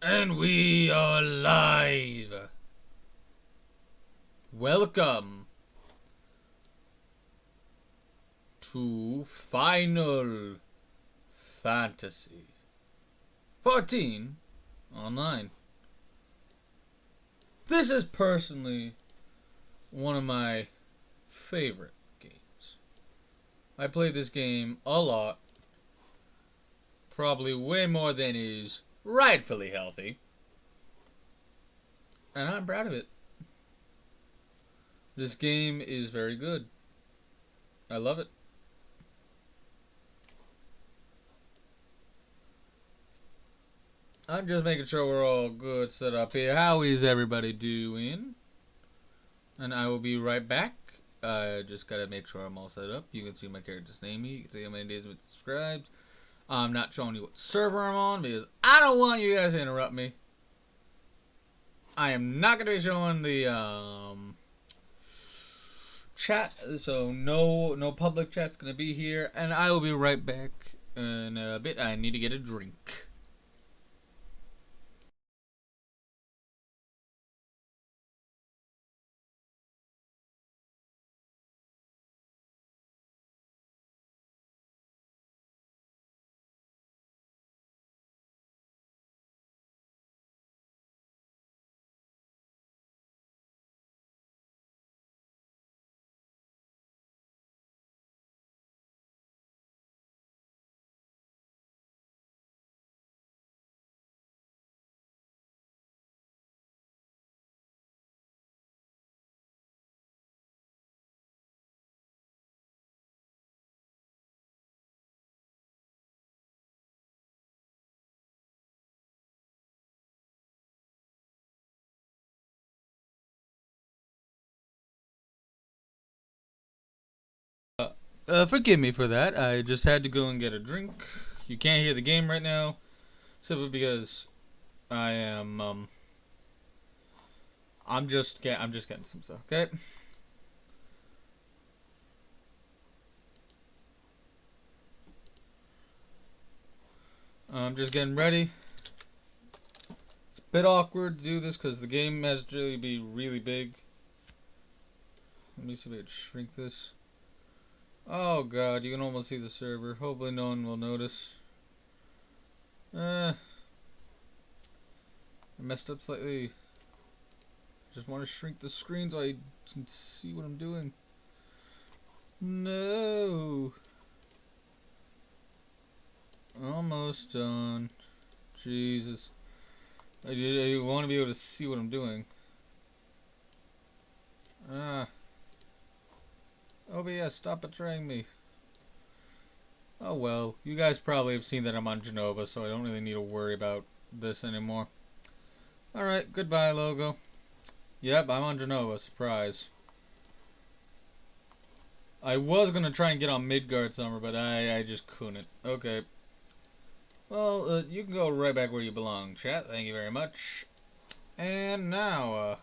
And we are live. Welcome to Final Fantasy 14 Online. This is personally one of my favorite games. I play this game a lot, probably way more than is rightfully healthy, and I'm proud of it. This game is very good. I love it. I'm just making sure we're all good set up here. How is everybody doing? And I will be right back. I just gotta make sure I'm all set up. You can see my character's name here. You can see how many days it's subscribed. I'm not showing you what server I'm on because I don't want you guys to interrupt me. I am not gonna be showing the chat, so no public chat's gonna be here. And I will be right back in a bit. I need to get a drink. Forgive me for that. I just had to go and get a drink. You can't hear the game right now, simply because I am I'm just getting some stuff. Okay. I'm just getting ready. It's a bit awkward to do this because the game has to really be really big. Let me see if I can shrink this. Oh god, you can almost see the server. Hopefully no one will notice. I messed up slightly. Just want to shrink the screen so I can see what I'm doing. No. Almost done. Jesus. I want to be able to see what I'm doing. OBS, stop betraying me. Oh well, you guys probably have seen that I'm on Genova, so I don't really need to worry about this anymore. Alright, goodbye, logo. Yep, I'm on Genova, surprise. I was gonna try and get on Midgard Summer, but I just couldn't. Okay. Well, you can go right back where you belong, chat. Thank you very much. And now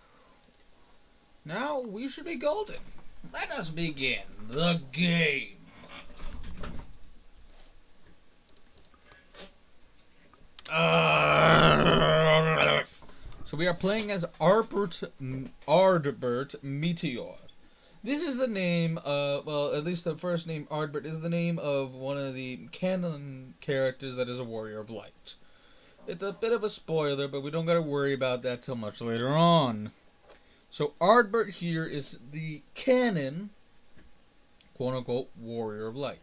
we should be golden. Let us begin the game. So we are playing as Ardbert Meteor. This is the name of, well, at least the first name, Ardbert, is the name of one of the canon characters that is a warrior of light. It's a bit of a spoiler, but we don't gotta worry about that till much later on. So Ardbert here is the canon, quote-unquote, warrior of light.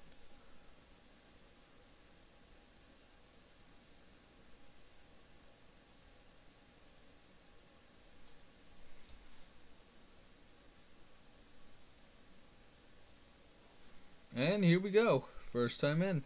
And here we go. First time in.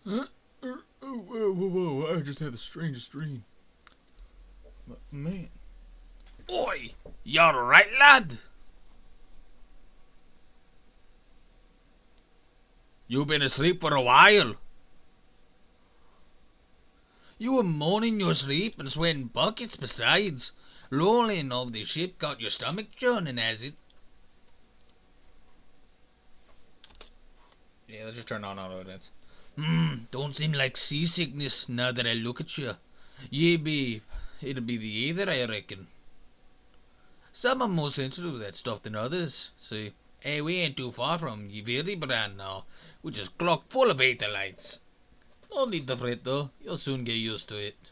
Huh? Whoa, I just had the strangest dream. Man. Oi! You're right, lad! You've been asleep for a while. You were moaning your sleep and sweating buckets besides. Rolling of the ship got your stomach churning, has it? Yeah, let's just turn on auto events. Don't seem like seasickness now that I look at you. It'll be the either, I reckon. Some are more sensitive to that stuff than others, see. Hey, we ain't too far from XIV brand now, which is clock full of ether lights. Don't need to fret though, you'll soon get used to it.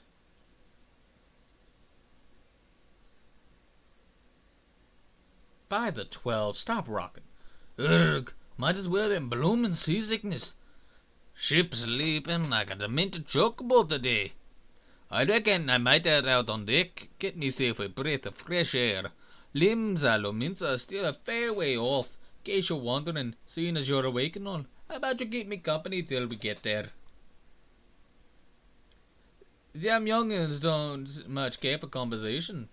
By the 12, stop rocking. Ugh, might as well been bloomin' seasickness. Ship's sleeping like a demented chocobo today. I reckon I might head out on deck, get myself a breath of fresh air. Limbs are still a fair way off, in case you're wondering, seeing as you're awake and all. How about you keep me company till we get there? Them youngins don't much care for conversation,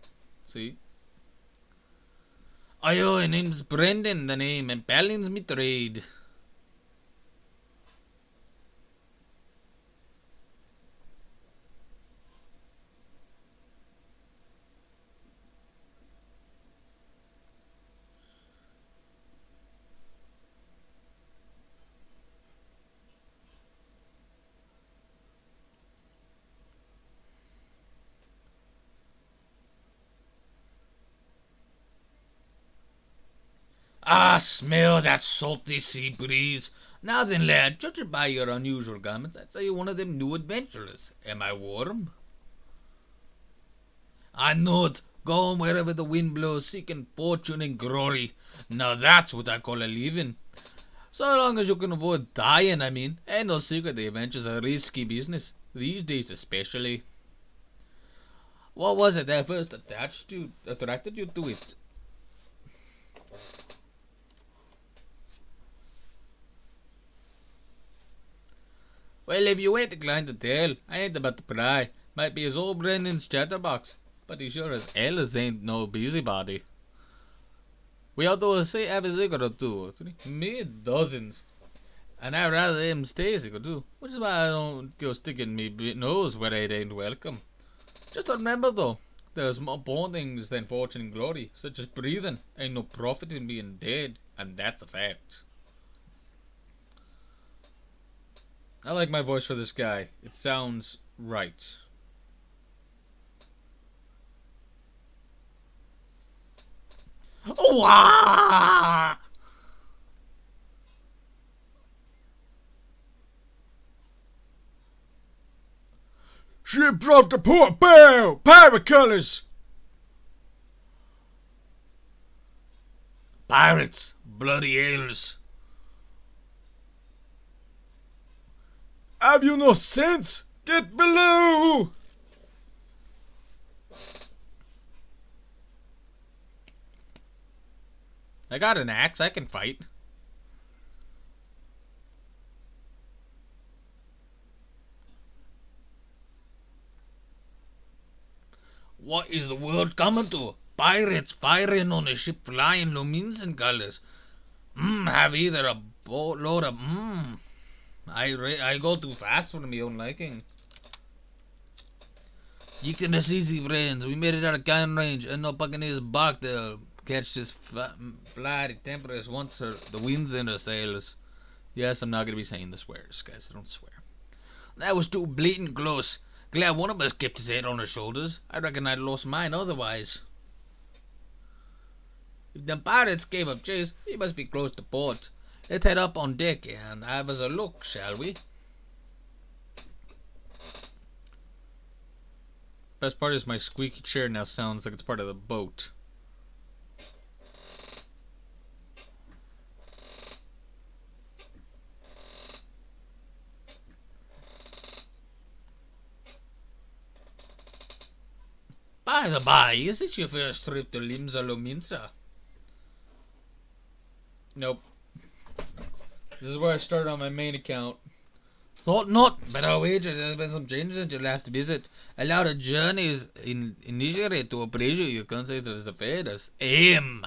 see? Aye, name's Brendan, the name, and Balling's me trade. Ah, smell that salty sea breeze. Now then, lad, judging by your unusual garments, I'd say you're one of them new adventurers. Am I warm? I know it. Going wherever the wind blows, seeking fortune and glory. Now that's what I call a living. So long as you can avoid dying, I mean. Ain't no secret the adventure's a risky business. These days especially. What was it that first attracted you to it? Well, if you ain't inclined to tell, I ain't about to pry. Might be his old Brendan's chatterbox, but he sure as hell as ain't no busybody. We ought to say have a cigarette or two or three, me dozens. And I'd rather him stay a cigarette too, which is why I don't go sticking me nose where it ain't welcome. Just remember though, there's more important things than fortune and glory, such as breathing. Ain't no profit in being dead, and that's a fact. I like my voice for this guy. It sounds right. Oh, ah! Ship's off the port bow! Pirate colors! Pirates! Bloody ales! Have you no sense? Get below! I got an axe, I can fight. What is the world coming to? Pirates firing on a ship flying luminescent colors. Have either a boatload of I go too fast for my own liking. You can just easy friends. We made it out of gun range, and no buccaneers bark. They'll catch this flight temperatures once the wind's in her sails. Yes, I'm not gonna be saying the swears, guys. I don't swear. That was too blatant close. Glad one of us kept his head on his shoulders. I reckon I'd lost mine otherwise. If the pirates gave up chase, he must be close to port. Let's head up on deck and have us a look, shall we? Best part is my squeaky chair now sounds like it's part of the boat. By the by, is this your first trip to Limsa Lominsa? Nope. This is where I started on my main account. Thought not, but I'll wager there's been some changes since your last visit. Allow the journeys initiate to appraise you consider as affairs. Aim!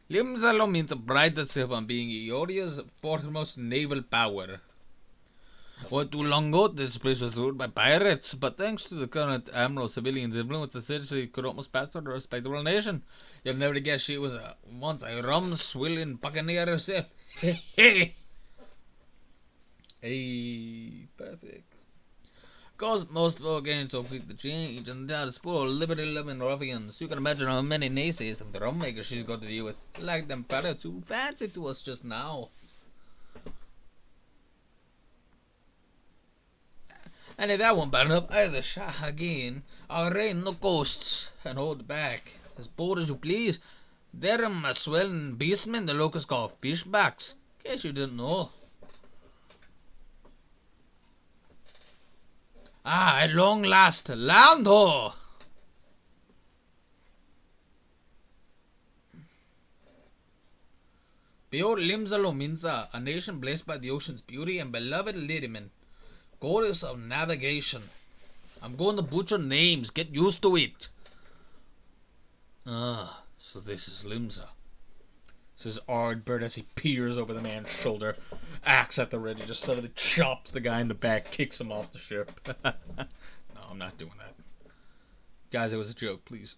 Limsalo means to pride itself on being Eoria's foremost naval power. Well, too long ago, this place was ruled by pirates, but thanks to the current Admiral civilians' influence, the city could almost pass for a respectable nation. You'll never guess she was once a rum-swilling buccaneer herself. Hey, perfect. Of course, most folk ain't so quick to change, and that's full of liberty-loving ruffians. You can imagine how many naysays and rum makers she's got to deal with, like them pirates who fancy to us just now. And if that won't bad enough, either shot again, or rain no ghosts, and hold back, as bold as you please. They're a swelling beastmen the locals call fishbacks, in case you didn't know. Ah, at long last, land ho! Behold Limsalo Minza, a nation blessed by the ocean's beauty and beloved Lydiman, goddess of navigation. I'm going to butcher names, get used to it. Ah, so this is Limsa, says Ardbert as he peers over the man's shoulder, axe at the ready, just suddenly chops the guy in the back, kicks him off the ship. No, I'm not doing that. Guys, it was a joke, please.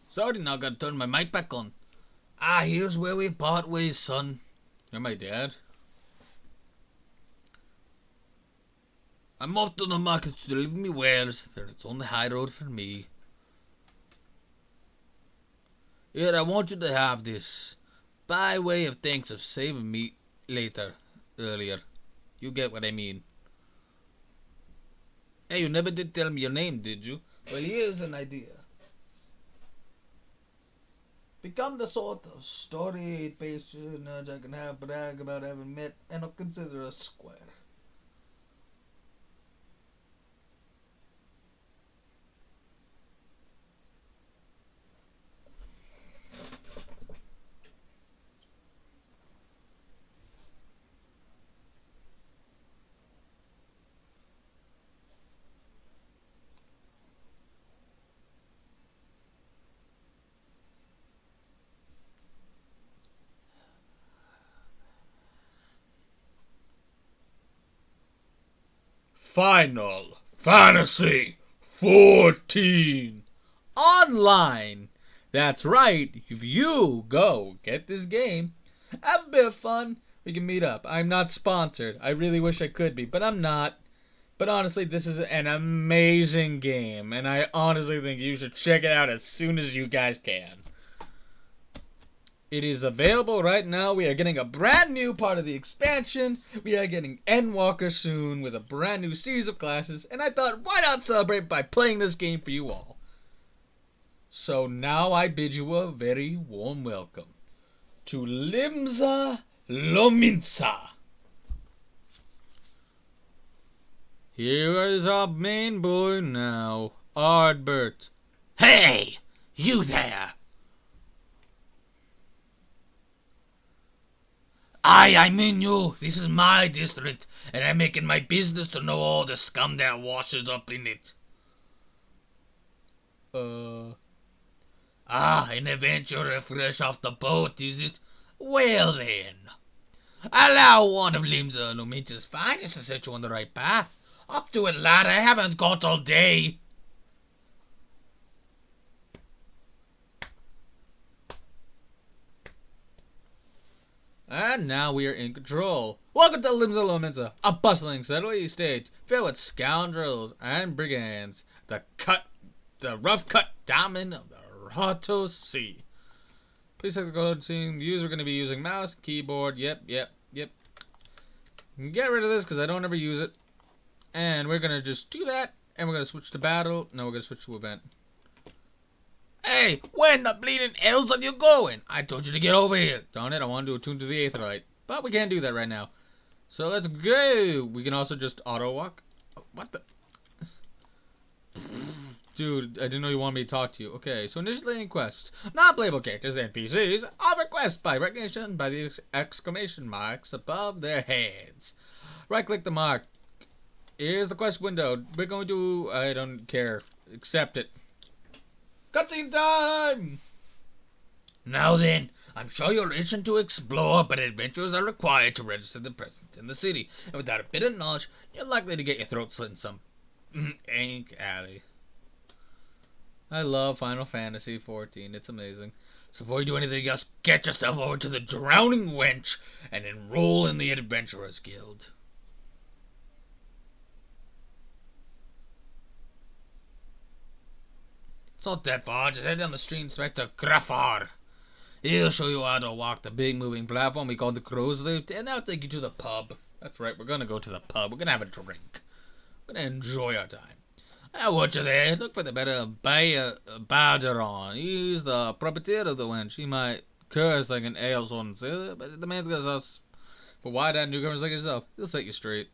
Sorry, now I gotta turn my mic back on. Ah, here's where we part ways, son. You're my dad. I'm off to the market to deliver me wares. It's on the high road for me. Here, I want you to have this, by way of thanks of saving me earlier. You get what I mean. Hey, you never did tell me your name, did you? Well, here's an idea. Become the sort of storied patronage I can have brag about having met and I'll consider us square. Final Fantasy 14 Online! That's right, if you go get this game, have a bit of fun, we can meet up. I'm not sponsored. I really wish I could be, but I'm not. But honestly, this is an amazing game, and I honestly think you should check it out as soon as you guys can. It is available right now. We are getting a brand new part of the expansion. We are getting Endwalker soon with a brand new series of classes. And I thought, why not celebrate by playing this game for you all? So now I bid you a very warm welcome to Limsa Lominsa. Here is our main boy now, Ardbert. Hey! You there! I mean you. This is my district, and I'm making my business to know all the scum that washes up in it. An adventurer fresh off the boat, is it? Well then, allow one of Limsa Lumita's finest to set you on the right path. Up to it, lad, I haven't got all day. And now we are in control. Welcome to Limsa Lumita, a bustling settling state filled with scoundrels and brigands. The rough-cut diamond of the Rato Sea. Please take the code scene. The user going to be using mouse, keyboard. Yep. Get rid of this because I don't ever use it. And we're going to just do that. And we're going to switch to battle. No, we're going to switch to event. Hey, where in the bleeding hells are you going? I told you to get over here. Darn it, I wanted to attune to the Aetherite. But we can't do that right now. So let's go. We can also just auto walk. What the? Dude, I didn't know you wanted me to talk to you. Okay, so initiating quests. Non-playable characters and NPCs are requests by recognition by the exclamation marks above their heads. Right-click the mark. Here's the quest window. We're going to... I don't care. Accept it. Cutscene time! Now then, I'm sure you're itching to explore, but adventurers are required to register their presence in the city. And without a bit of knowledge, you're likely to get your throat slit in some ink alley. I love Final Fantasy XIV. It's amazing. So before you do anything else, get yourself over to the Drowning Wench and enroll in the Adventurers Guild. It's not that far. Just head down the street and straight to Grafar. He'll show you how to walk the big moving platform we call the Crow's Loot, and that'll take you to the pub. That's right, we're gonna go to the pub. We're gonna have a drink. We're gonna enjoy our time. Once you're there, look for the better Barderon. He's the proprietor of the wench. He might curse like an ale sort sailor, but the man's got us for wide-eyed newcomers like yourself. He'll set you straight.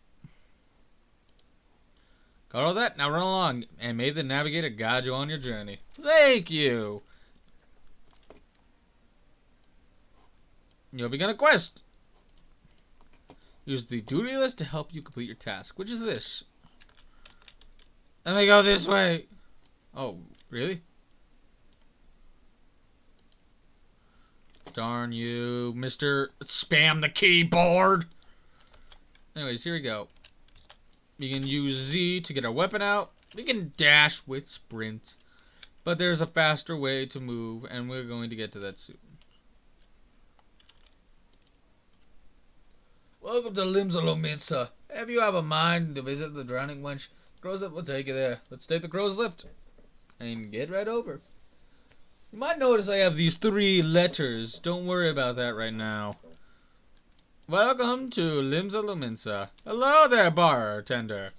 Got all that? Now run along, and may the navigator guide you on your journey. Thank you! You'll begin a quest. Use the duty list to help you complete your task, which is this. Let me go this way. Oh, really? Darn you, Mr. Spam the keyboard. Anyways, here we go. You can use Z to get our weapon out. We can dash with sprint. But there's a faster way to move, and we're going to get to that soon. Welcome to Limsa Lumita. If you have a mind to visit the Drowning Wench, Crow's Lift will take you there. Let's take the Crow's Lift and get right over. You might notice I have these 3 letters. Don't worry about that right now. Welcome to Limsa Lumita. Hello there, bartender.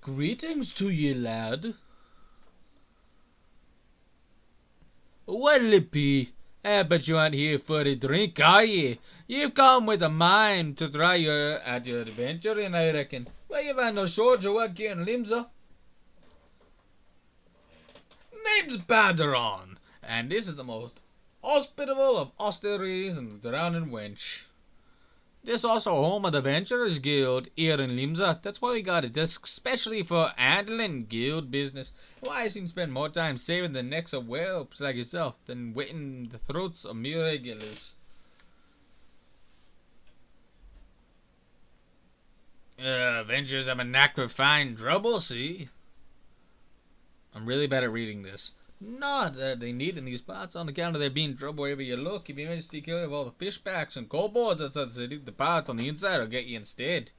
Greetings to ye, lad. Well, Lippy, I bet you aren't here for a drink, are ye? You've come with a mind to try your adventuring, I reckon. Well, you've had no shortage of work here in Limsa. Name's Barderon, and this is the most hospitable of hostelries in the Drowning Wench. This is also home of the Adventurers Guild here in Limsa. That's why we got a desk specially for handling guild business. Why I seem to spend more time saving the necks of whelps like yourself than wetting the throats of mere regulars. Adventurers have a knack for finding trouble, see? I'm really bad at reading this. Not that they need in these parts on account of there being trouble wherever you look. If you manage to take care of all the fishbacks and kobolds outside the city, the parts on the inside will get you instead.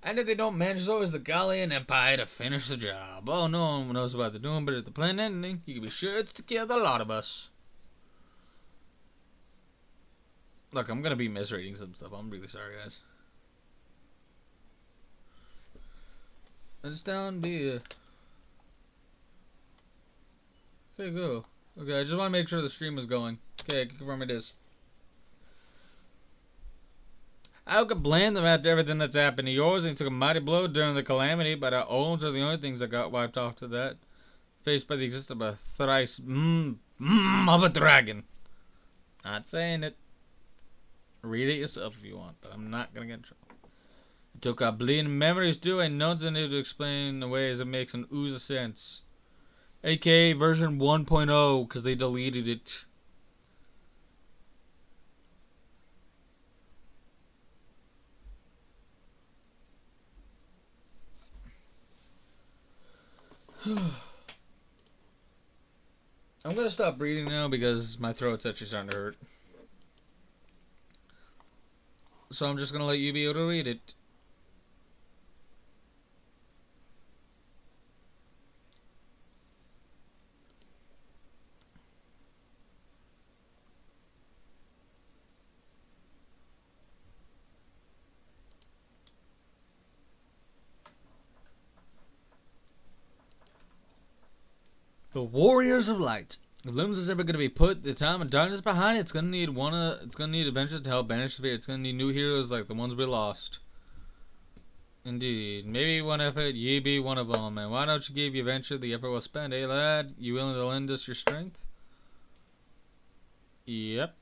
And if they don't manage, so is the Gallian Empire to finish the job. Oh, no one knows what they're doing, but if the plan ending, you can be sure it's to kill the lot of us. Look, I'm gonna be misreading some stuff. I'm really sorry, guys. It's down B. Okay, go. Okay, I just want to make sure the stream is going. Okay, I can confirm it is. How could blame them after everything that's happened to yours and took a mighty blow during the calamity, but our owns are the only things that got wiped off to that. Faced by the existence of a thrice of a dragon. Not saying it. Read it yourself if you want, but I'm not gonna get in trouble. It took our bleeding memories too, and no one's been able to explain the ways it makes an ooze of sense. AKA version 1.0, because they deleted it. I'm gonna stop reading now because my throat's actually starting to hurt. So I'm just gonna let you be able to read it. The Warriors of Light. If Looms is ever going to be put the time and darkness behind it, it's going to need adventures to help banish the fear. It's going to need new heroes like the ones we lost. Indeed. Maybe one effort, ye be one of them. And why don't you give your venture the effort well spent, eh, lad? You willing to lend us your strength? Yep.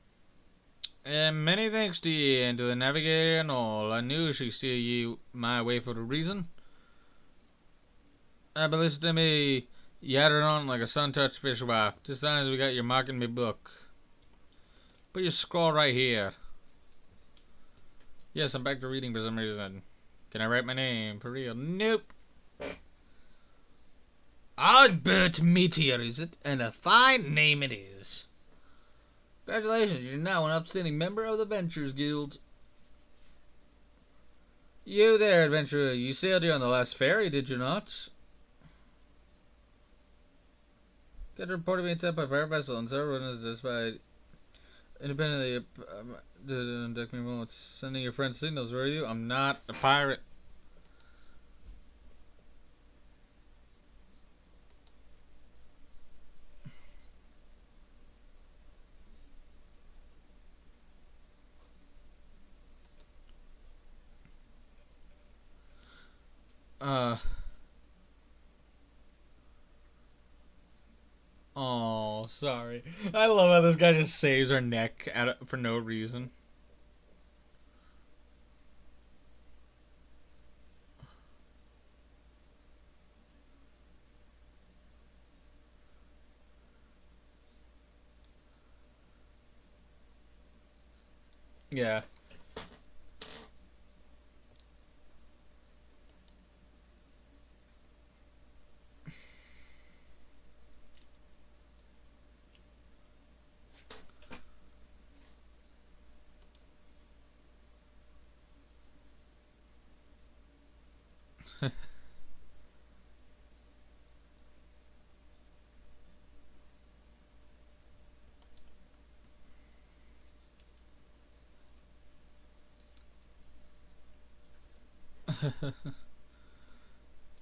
And many thanks to ye and to the navigator and all. I knew she'd steer ye my way for a reason. But listen to me. Yatter on like a sun-touched fishwife. Just signs we got your mark in me book. Put your scroll right here. Yes, I'm back to reading for some reason. Can I write my name? For real? Nope. Ardbert Meteor, is it? And a fine name it is. Congratulations, you're now an upstanding member of the Ventures Guild. You there, adventurer. You sailed here on the last ferry, did you not? Get a report of being attacked by a pirate vessel and several witnesses by independently deck me moments. Sending your friends signals, were you? I'm not a pirate. Oh, sorry. I love how this guy just saves her neck for no reason. Yeah.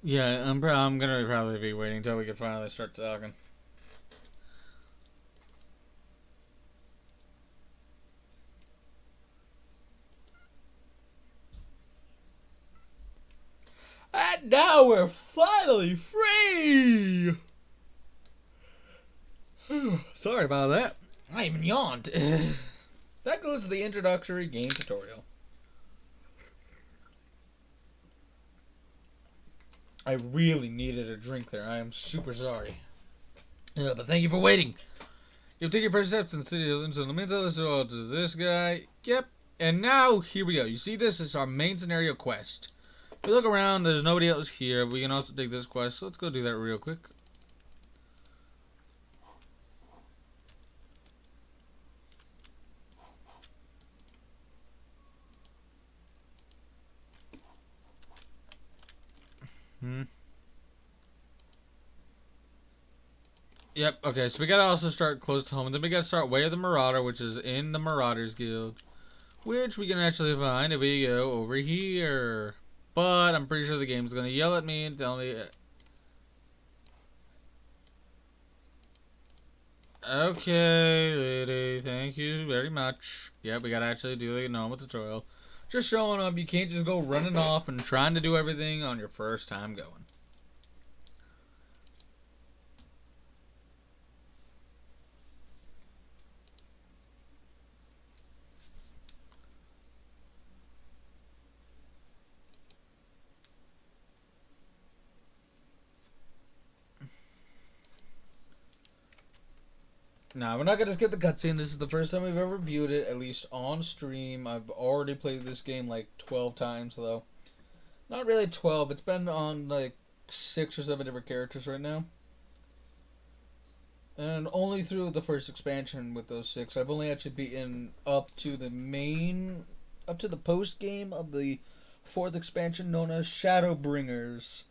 Yeah, I'm gonna probably be waiting until we can finally start talking. And now we're finally free! Sorry about that. I even yawned. That concludes the introductory game tutorial. I really needed a drink there. I am super sorry. But thank you for waiting. You'll take your first steps in the city of Lincoln. Let me tell this to this guy. Yep. And now, here we go. You see this is our main scenario quest. If we look around, there's nobody else here. We can also take this quest. So let's go do that real quick. Yep, okay, so we gotta also start close to home. And then we gotta start Way of the Marauder, which is in the Marauders Guild. which we can actually find if we go over here. But I'm pretty sure the game's gonna yell at me and tell me, okay, lady, thank you very much. Yep, we gotta actually do the normal tutorial. Just showing up, you can't just go running off and trying to do everything on your first time going. Now, we're not going to skip the cutscene. This is the first time we've ever viewed it, at least on stream. I've already played this game like 12 times, though. Not really 12. It's been on like 6 or 7 different characters right now. And only through the first expansion with those 6. I've only actually beaten up to the post game of the 4th expansion known as Shadowbringers.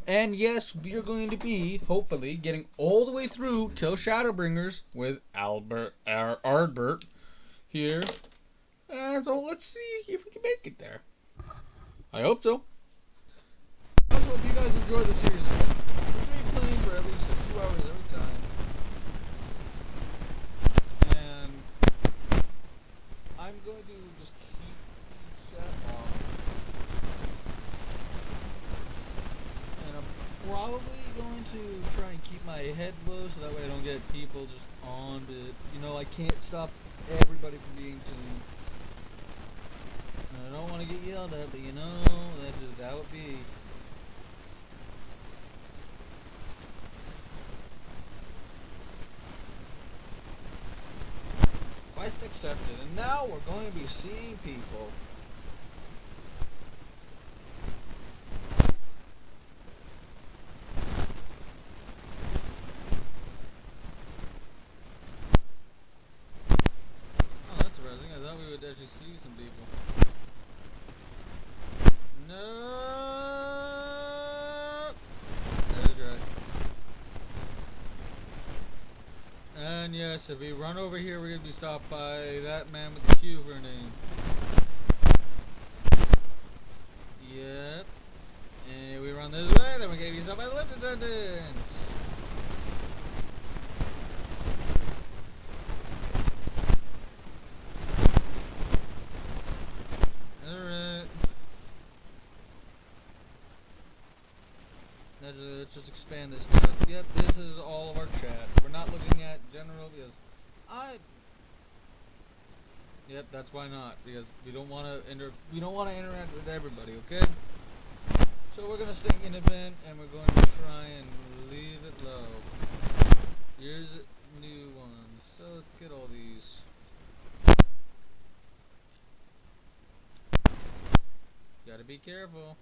And yes, we are going to be, hopefully, getting all the way through till Shadowbringers with Ardbert here. And so let's see if we can make it there. I hope so. I also hope you guys enjoy the series. We're going to be playing for at least a few hours every time. And I'm going to just keep chat off. And I'm probably going to try and keep my head low so that way I don't get people just on. But, you know, I can't stop everybody from being tuned. I don't want to get yelled at, but you know, that's just how it be. Quest accepted, and now we're going to be seeing people. Oh, that's interesting. I thought we would actually see some people. No. That's right. And yes, if we run over here, we're gonna be stopped by that man with the Q for a name. Yep. And we run this way, then we're gonna be stopped by the lift attendants. Alright. Let's just expand this now. Yep, this is all of our chat. We're not looking at general because Yep, that's why not. Because we don't want to interact with everybody, okay? So we're gonna stick an event and we're going to try and leave it low. Here's new ones. So let's get all these. Gotta be careful.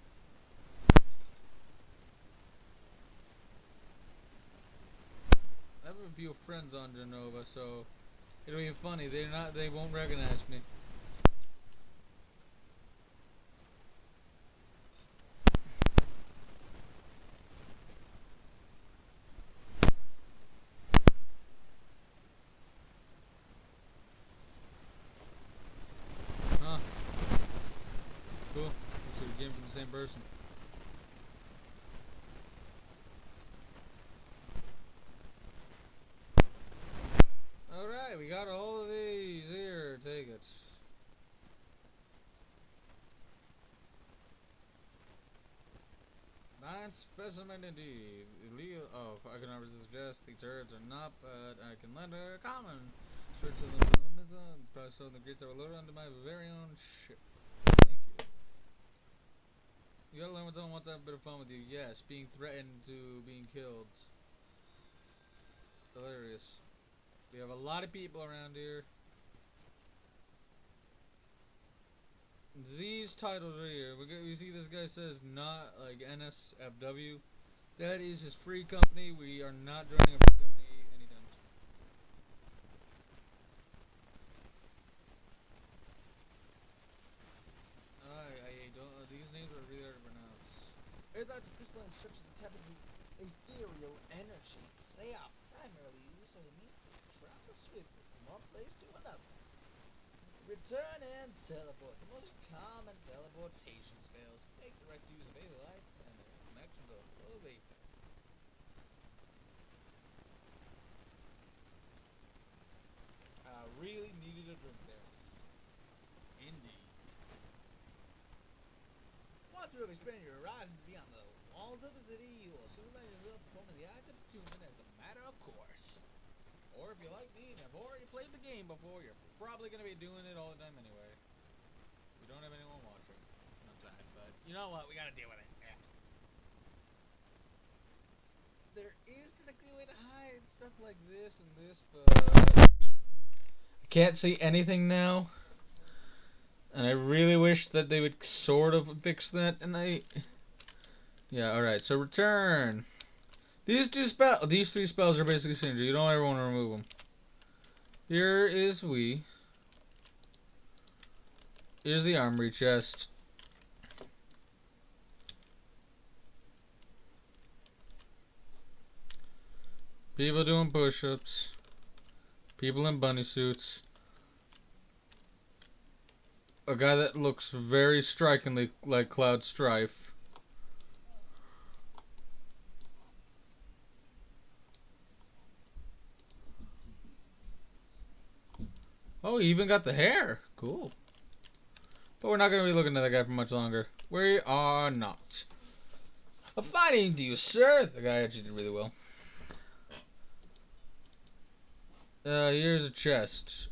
I have a few friends on Genova, so it'll be funny. They won't recognize me. Huh. Cool. Looks like we came from the same person. Alright, we got all of these. Here, take it. Fine specimen indeed. Oh, I cannot suggest these herbs are not, but I can lend her a common. Search of the probably so the greats are loaded onto my very own ship. Thank you. You gotta learn when someone wants to have a bit of fun with you. Yes, being threatened to being killed. Hilarious. We have a lot of people around here. These titles right here, we see this guy says not like NSFW. That is his free company. We are not joining a free company anytime soon. I don't. These names are really hard to pronounce. Large crystalline strips of the type of ethereal energies. They are primarily used as a means to travel swiftly from one place to another. Return and teleport. The most common teleportation spells. Make direct use of any lights and a connection to a flow of ether. I really needed a drink there. Indeed. Want to expand your horizons beyond the walls of the city? You will soon find yourself performing the act of attunement as a matter of course. Or if you're like me and have already played the game before, you're probably going to be doing it all the time anyway. We don't have anyone watching. I'm sad, but you know what? We got to deal with it. Yeah. There is technically a way to hide stuff like this and this, but I can't see anything now. And I really wish that they would sort of fix that. And yeah, alright, so return. These three spells are basically synergy. You don't ever want to remove them. Here is Here's the armory chest. People doing push-ups. People in bunny suits. A guy that looks very strikingly like Cloud Strife. Oh, he even got the hair. Cool. But we're not going to be looking at that guy for much longer. We are not. A fine evening to you, sir. The guy actually did really well. Here's a chest.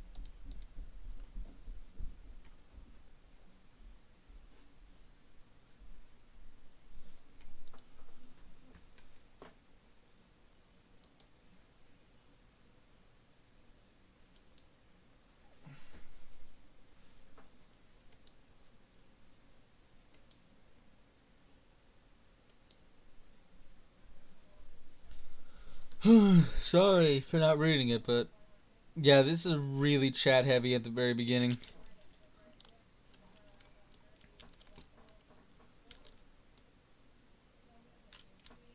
Sorry for not reading it, but yeah, this is really chat heavy at the very beginning.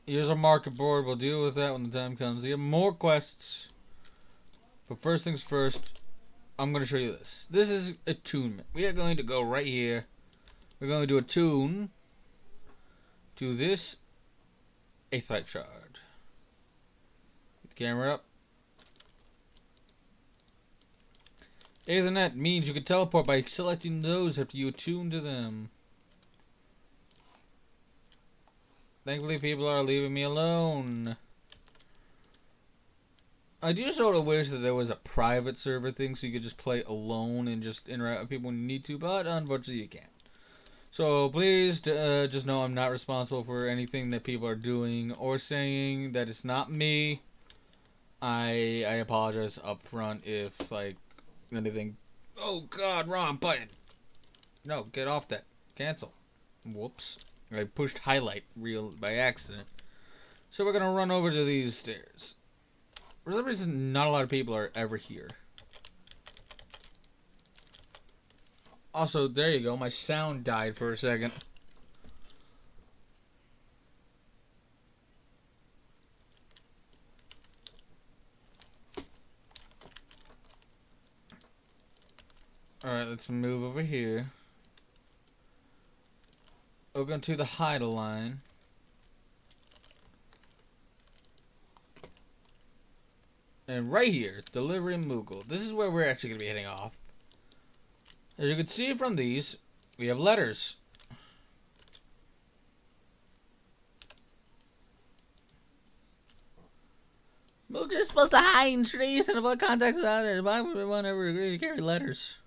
Here's our market board. We'll deal with that when the time comes. We have more quests. But first things first, I'm going to show you this. This is attunement. We are going to go right here. We're going to attune to this aetheryte shard. Get the camera up. Aethernet means you can teleport by selecting those after you attune to them. Thankfully, people are leaving me alone. I do sort of wish that there was a private server thing so you could just play alone and just interact with people when you need to, but unfortunately you can't. So please just know I'm not responsible for anything that people are doing or saying. That it's not me. I apologize up front if, like, anything. Oh god, wrong button. No, get off that. Cancel. Whoops. I pushed highlight reel by accident. So we're gonna run over to these stairs. For some reason, not a lot of people are ever here. Also, there you go. My sound died for a second. Alright, let's move over here. We're going to the hide line. And right here, Delivery Moogle. This is where we're actually going to be heading off. As you can see from these, we have letters. Moogle is supposed to hide in trees and avoid contact with others. Why would everyone ever agree to carry letters?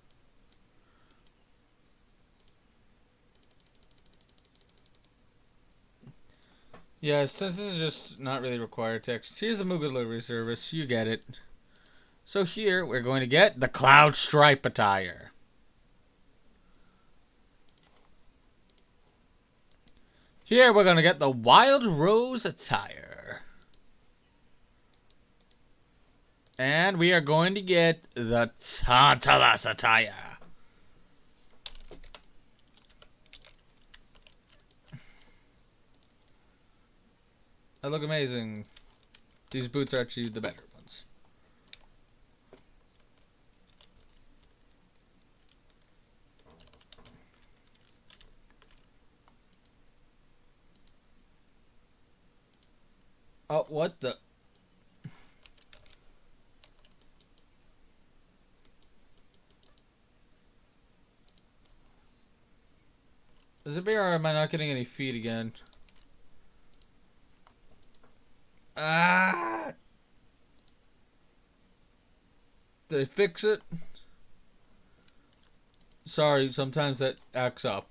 Yeah, since this is just not really required text, here's the Moogle delivery service. You get it. So here, we're going to get the Cloud Stripe attire. Here, we're going to get the Wild Rose attire. And we are going to get the Tantalus attire. They look amazing. These boots are actually the better ones. Oh, what the? Is it beer or am I not getting any feed again? Ah! Did I fix it? Sorry, sometimes that acts up.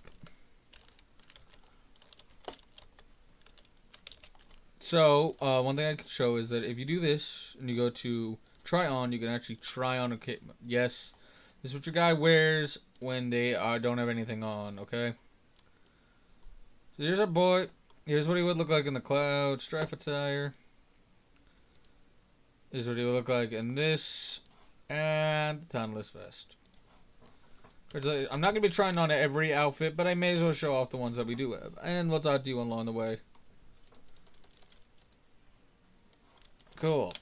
So, one thing I can show is that if you do this and you go to try on, you can actually try on a kit. Yes, this is what your guy wears when they don't have anything on, okay? So here's our boy. Here's what he would look like in the cloud. Strife attire. Here's what he would look like in this. And the tunnelist vest. I'm not going to be trying on every outfit, but I may as well show off the ones that we do have. And we'll talk to you along the way. Cool.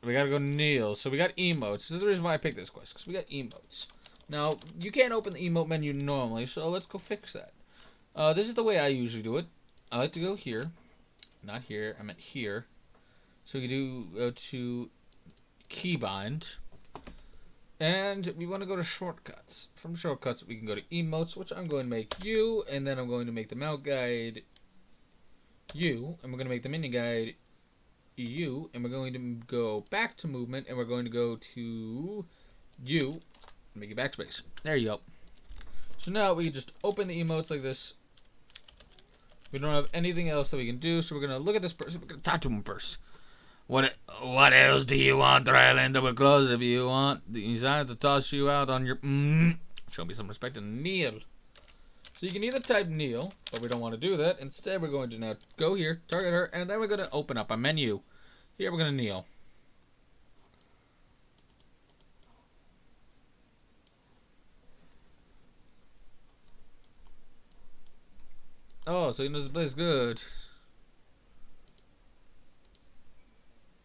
We gotta go kneel. So we got emotes. This is the reason why I picked this quest, because we got emotes. Now, you can't open the emote menu normally, so let's go fix that. This is the way I usually do it. I like to go here. Not here, I meant here. So you do go to keybind. And we want to go to shortcuts. From shortcuts, we can go to emotes, which I'm going to make you, and then I'm going to make the mount guide you, and we're going to make the mini guide you, and we're going to go back to movement, and we're going to go to you, make it backspace. There you go. So now we can just open the emotes like this. We don't have anything else that we can do, so we're going to look at this person. We're going to talk to him first. What else do you want, Rylander? We're closed if you want. He decided to toss you out on your... Show me some respect and kneel. So you can either type kneel, but we don't want to do that. Instead, we're going to now go here, target her, and then we're going to open up a menu. Here, we're going to kneel. Oh, so you know this place good.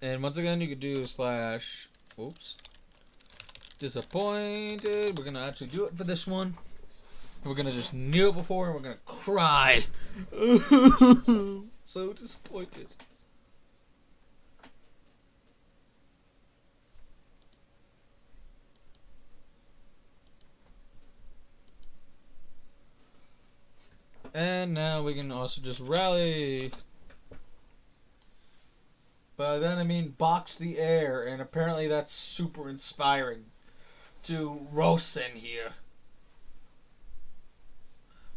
And once again, you could do slash... Oops. Disappointed. We're going to actually do it for this one. We're going to just kneel before and we're going to cry. So disappointed. And now we can also just rally. By then I mean box the air, and apparently that's super inspiring to Rosen here.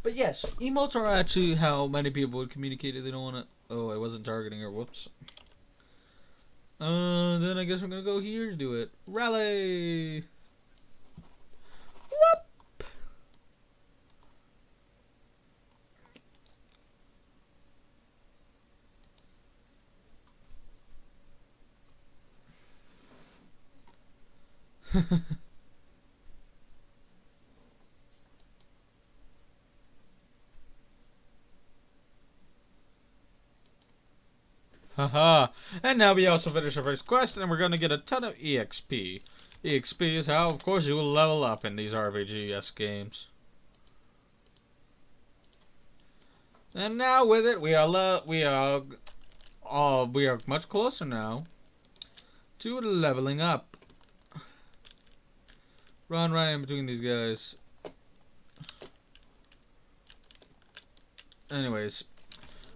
But yes, emotes are actually how many people would communicate if they don't want to... Oh, I wasn't targeting her. Whoops. Then I guess we're going to go here to do it. Rally! Whoop! Haha. And now we also finish our first quest, and we're going to get a ton of EXP. EXP is how, of course, you will level up in these RPGs games. And now with it, we are much closer now to leveling up. Run right in between these guys. Anyways,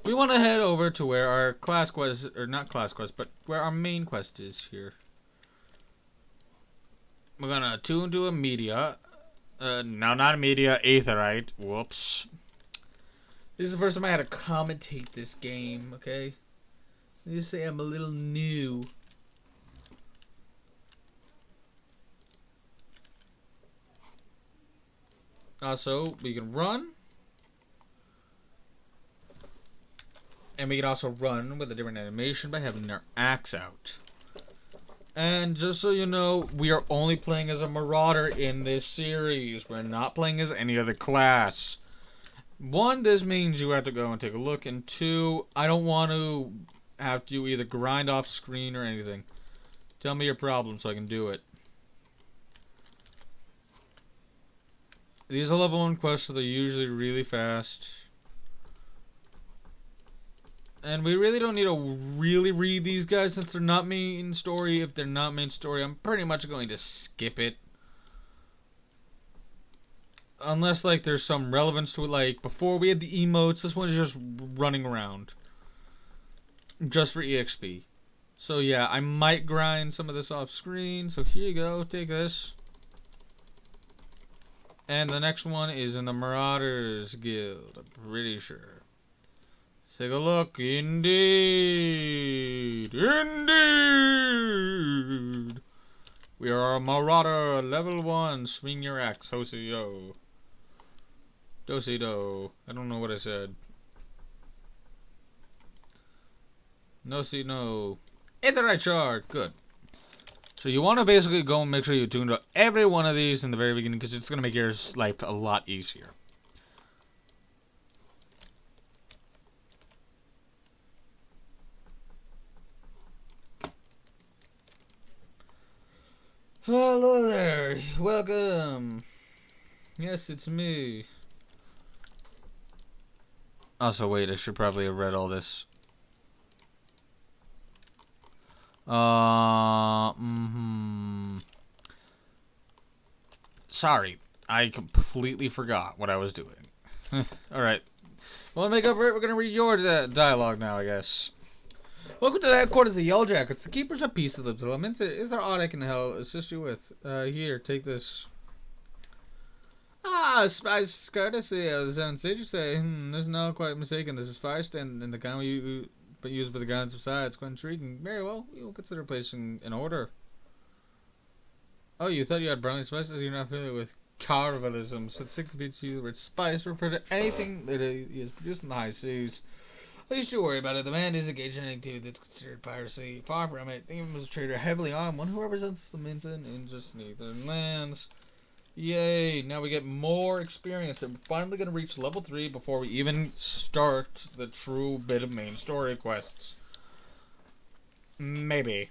we want to head over to where our class quest, or not class quest, but where our main quest is here. We're gonna tune to a media. No, not a media, aetherite. Whoops. This is the first time I had to commentate this game, okay? Let me just say I'm a little new. Also, we can run. And we can also run with a different animation by having our axe out. And just so you know, we are only playing as a marauder in this series. We're not playing as any other class. One, this means you have to go and take a look. And two, I don't want to have to either grind off screen or anything. Tell me your problem so I can do it. These are level 1 quests, so they're usually really fast. And we really don't need to really read these guys since they're not main story. If they're not main story, I'm pretty much going to skip it. Unless, like, there's some relevance to it. Like, before we had the emotes, this one is just running around. Just for EXP. So, yeah, I might grind some of this off screen. So, here you go. Take this. And the next one is in the Marauders Guild. I'm pretty sure. Let's take a look. Indeed. Indeed. We are a Marauder, level 1. Swing your axe, Hoseo. Dosido. I don't know what I said. No, see, no. Hit the right chart. Good. So you want to basically go and make sure you tune up every one of these in the very beginning because it's going to make your life a lot easier. Hello there. Welcome. Yes, it's me. Also, wait, I should probably have read all this. Sorry, I completely forgot what I was doing. Alright. Well, to make up for it, we're gonna read your dialogue now, I guess. Welcome to the headquarters of the Yellowjackets. The keepers of peace of the elements. Is there aught I can help assist you with? Here, take this. Ah, spice courtesy of the Seven Sages say. This is not quite mistaken. This is fire stand in the kind but used by the guards of side. It's quite intriguing. Very well. We will consider placing an order. Oh, you thought you had brownie spices? You're not familiar with carvalism. So it signifies to you the word spice refer to anything that is produced in the high seas. At least you worry about it. The man is engaged in an activity that's considered piracy. Far from it. Think of him as a trader heavily armed, one who represents some interest in either lands. Yay! Now we get more experience, and we're finally going to reach level 3 before we even start the true bit of main story quests. Maybe.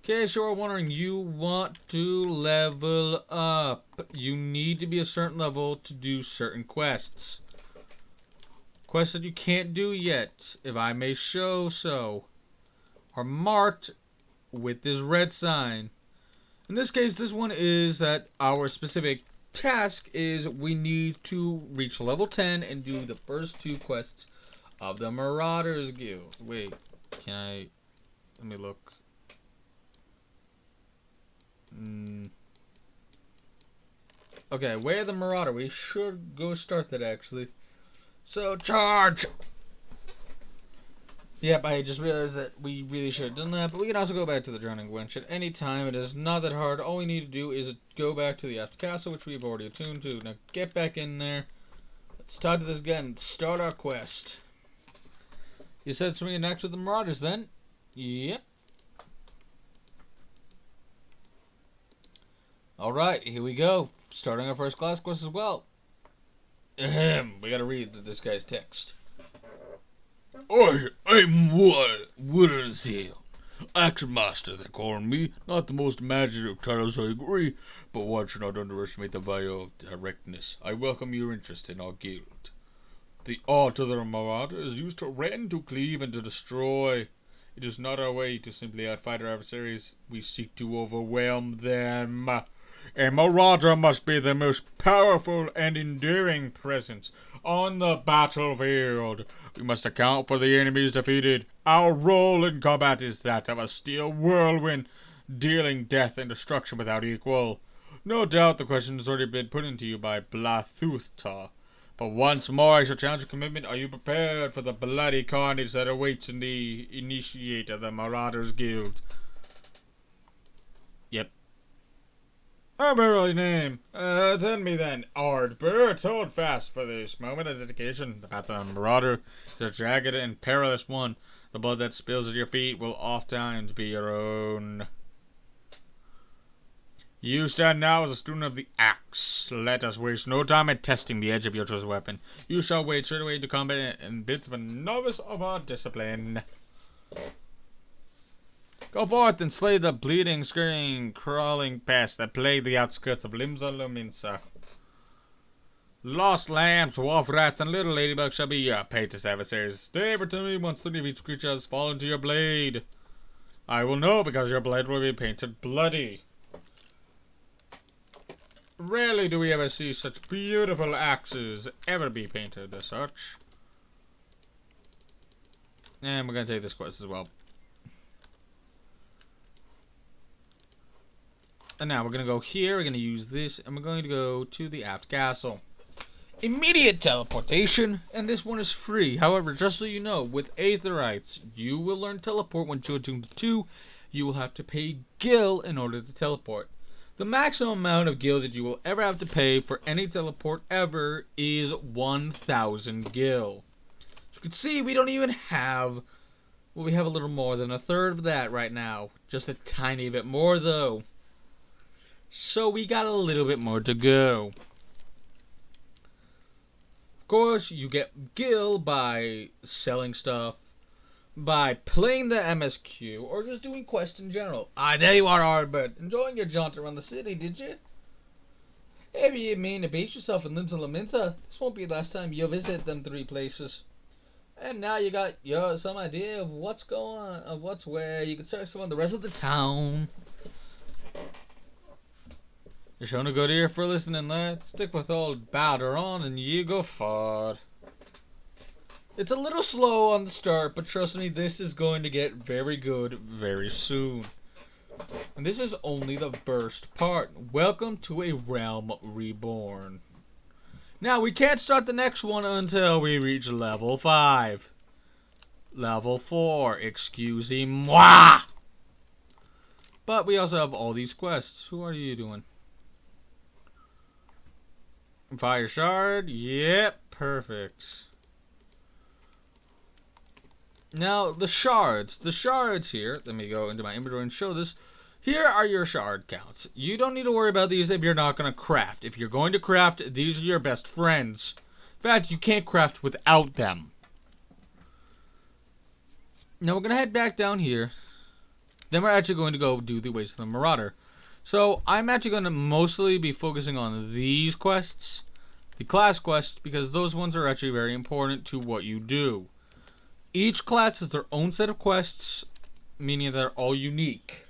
Okay, sure, wondering, you want to level up. You need to be a certain level to do certain quests. Quests that you can't do yet, if I may show so, are marked with this red sign. In this case, this one is that our specific task is we need to reach level 10 and do the first 2 quests of the Marauders Guild. Wait, can I... Let me look. Okay, Way of the Marauder. We should go start that, actually. So, charge! Yep, I just realized that we really should have done that, but we can also go back to the Drowning Wench at any time. It is not that hard. All we need to do is go back to the Aft Castle, which we've already attuned to. Now, get back in there. Let's talk to this guy and start our quest. You said swing an axe with the Marauders, then? Yep. Alright, here we go. Starting our first class quest as well. Ahem, we gotta read this guy's text. I'm Woodenseal. Axe Master, they call me. Not the most imaginative titles, I agree, but one should not underestimate the value of directness. I welcome your interest in our guild. The art of the Marauder is used to rend, to cleave, and to destroy. It is not our way to simply outfight our adversaries. We seek to overwhelm them. A Marauder must be the most powerful and enduring presence on the battlefield. We must account for the enemies defeated. Our role in combat is that of a steel whirlwind, dealing death and destruction without equal. No doubt the question has already been put into you by Blathuthta, but once more I shall challenge your commitment. Are you prepared for the bloody carnage that awaits in the initiate of the Marauders Guild? Yep. A barely name. Tell me then, Ardbert, hold fast for this moment of dedication. The path of the Marauder is a jagged and perilous one. The blood that spills at your feet will oftentimes be your own. You stand now as a student of the axe. Let us waste no time in testing the edge of your chosen weapon. You shall wade straight away into combat in bits of a novice of our discipline. Go forth and slay the bleeding, scurrying, crawling pests that plague the outskirts of Limsa Luminsa. Lost lambs, wolf rats, and little ladybugs shall be your painted adversaries. Stay ever to me once the each creature has fallen to your blade. I will know because your blade will be painted bloody. Rarely do we ever see such beautiful axes ever be painted as such. And we're going to take this quest as well. And now we're going to go here, we're going to use this, and we're going to go to the aft castle. Immediate teleportation, and this one is free. However, just so you know, with Aetherites, you will learn teleport when choosing the 2. You will have to pay gil in order to teleport. The maximum amount of gil that you will ever have to pay for any teleport ever is 1,000 gil. As you can see, we don't even have, well, we have a little more than a third of that right now. Just a tiny bit more though. So we got a little bit more to go. Of course, you get gil by selling stuff, by playing the MSQ, or just doing quests in general. Ah, there you are, Ardbert. Enjoying your jaunt around the city, did you? Maybe you mean to base yourself in Linta Laminta. This won't be the last time you visit them 3 places. And now you got some idea of what's going on, of what's where. You can start some of the rest of the town. You're showing a good ear for listening, lad. Stick with old Balderon and you go forward. It's a little slow on the start, but trust me, this is going to get very good very soon. And this is only the first part. Welcome to a realm reborn. Now, we can't start the next one until we reach level 5. Level 4, excusez-moi. But we also have all these quests. Who are you doing? Fire shard? Yep, perfect. Now, the shards here, let me go into my inventory and show this. Here are your shard counts. You don't need to worry about these if you're not going to craft. If you're going to craft, these are your best friends. In fact, you can't craft without them. Now, we're going to head back down here. Then we're actually going to go do the Waste of the Marauder. So, I'm actually going to mostly be focusing on these quests, the class quests, because those ones are actually very important to what you do. Each class has their own set of quests, meaning they're all unique.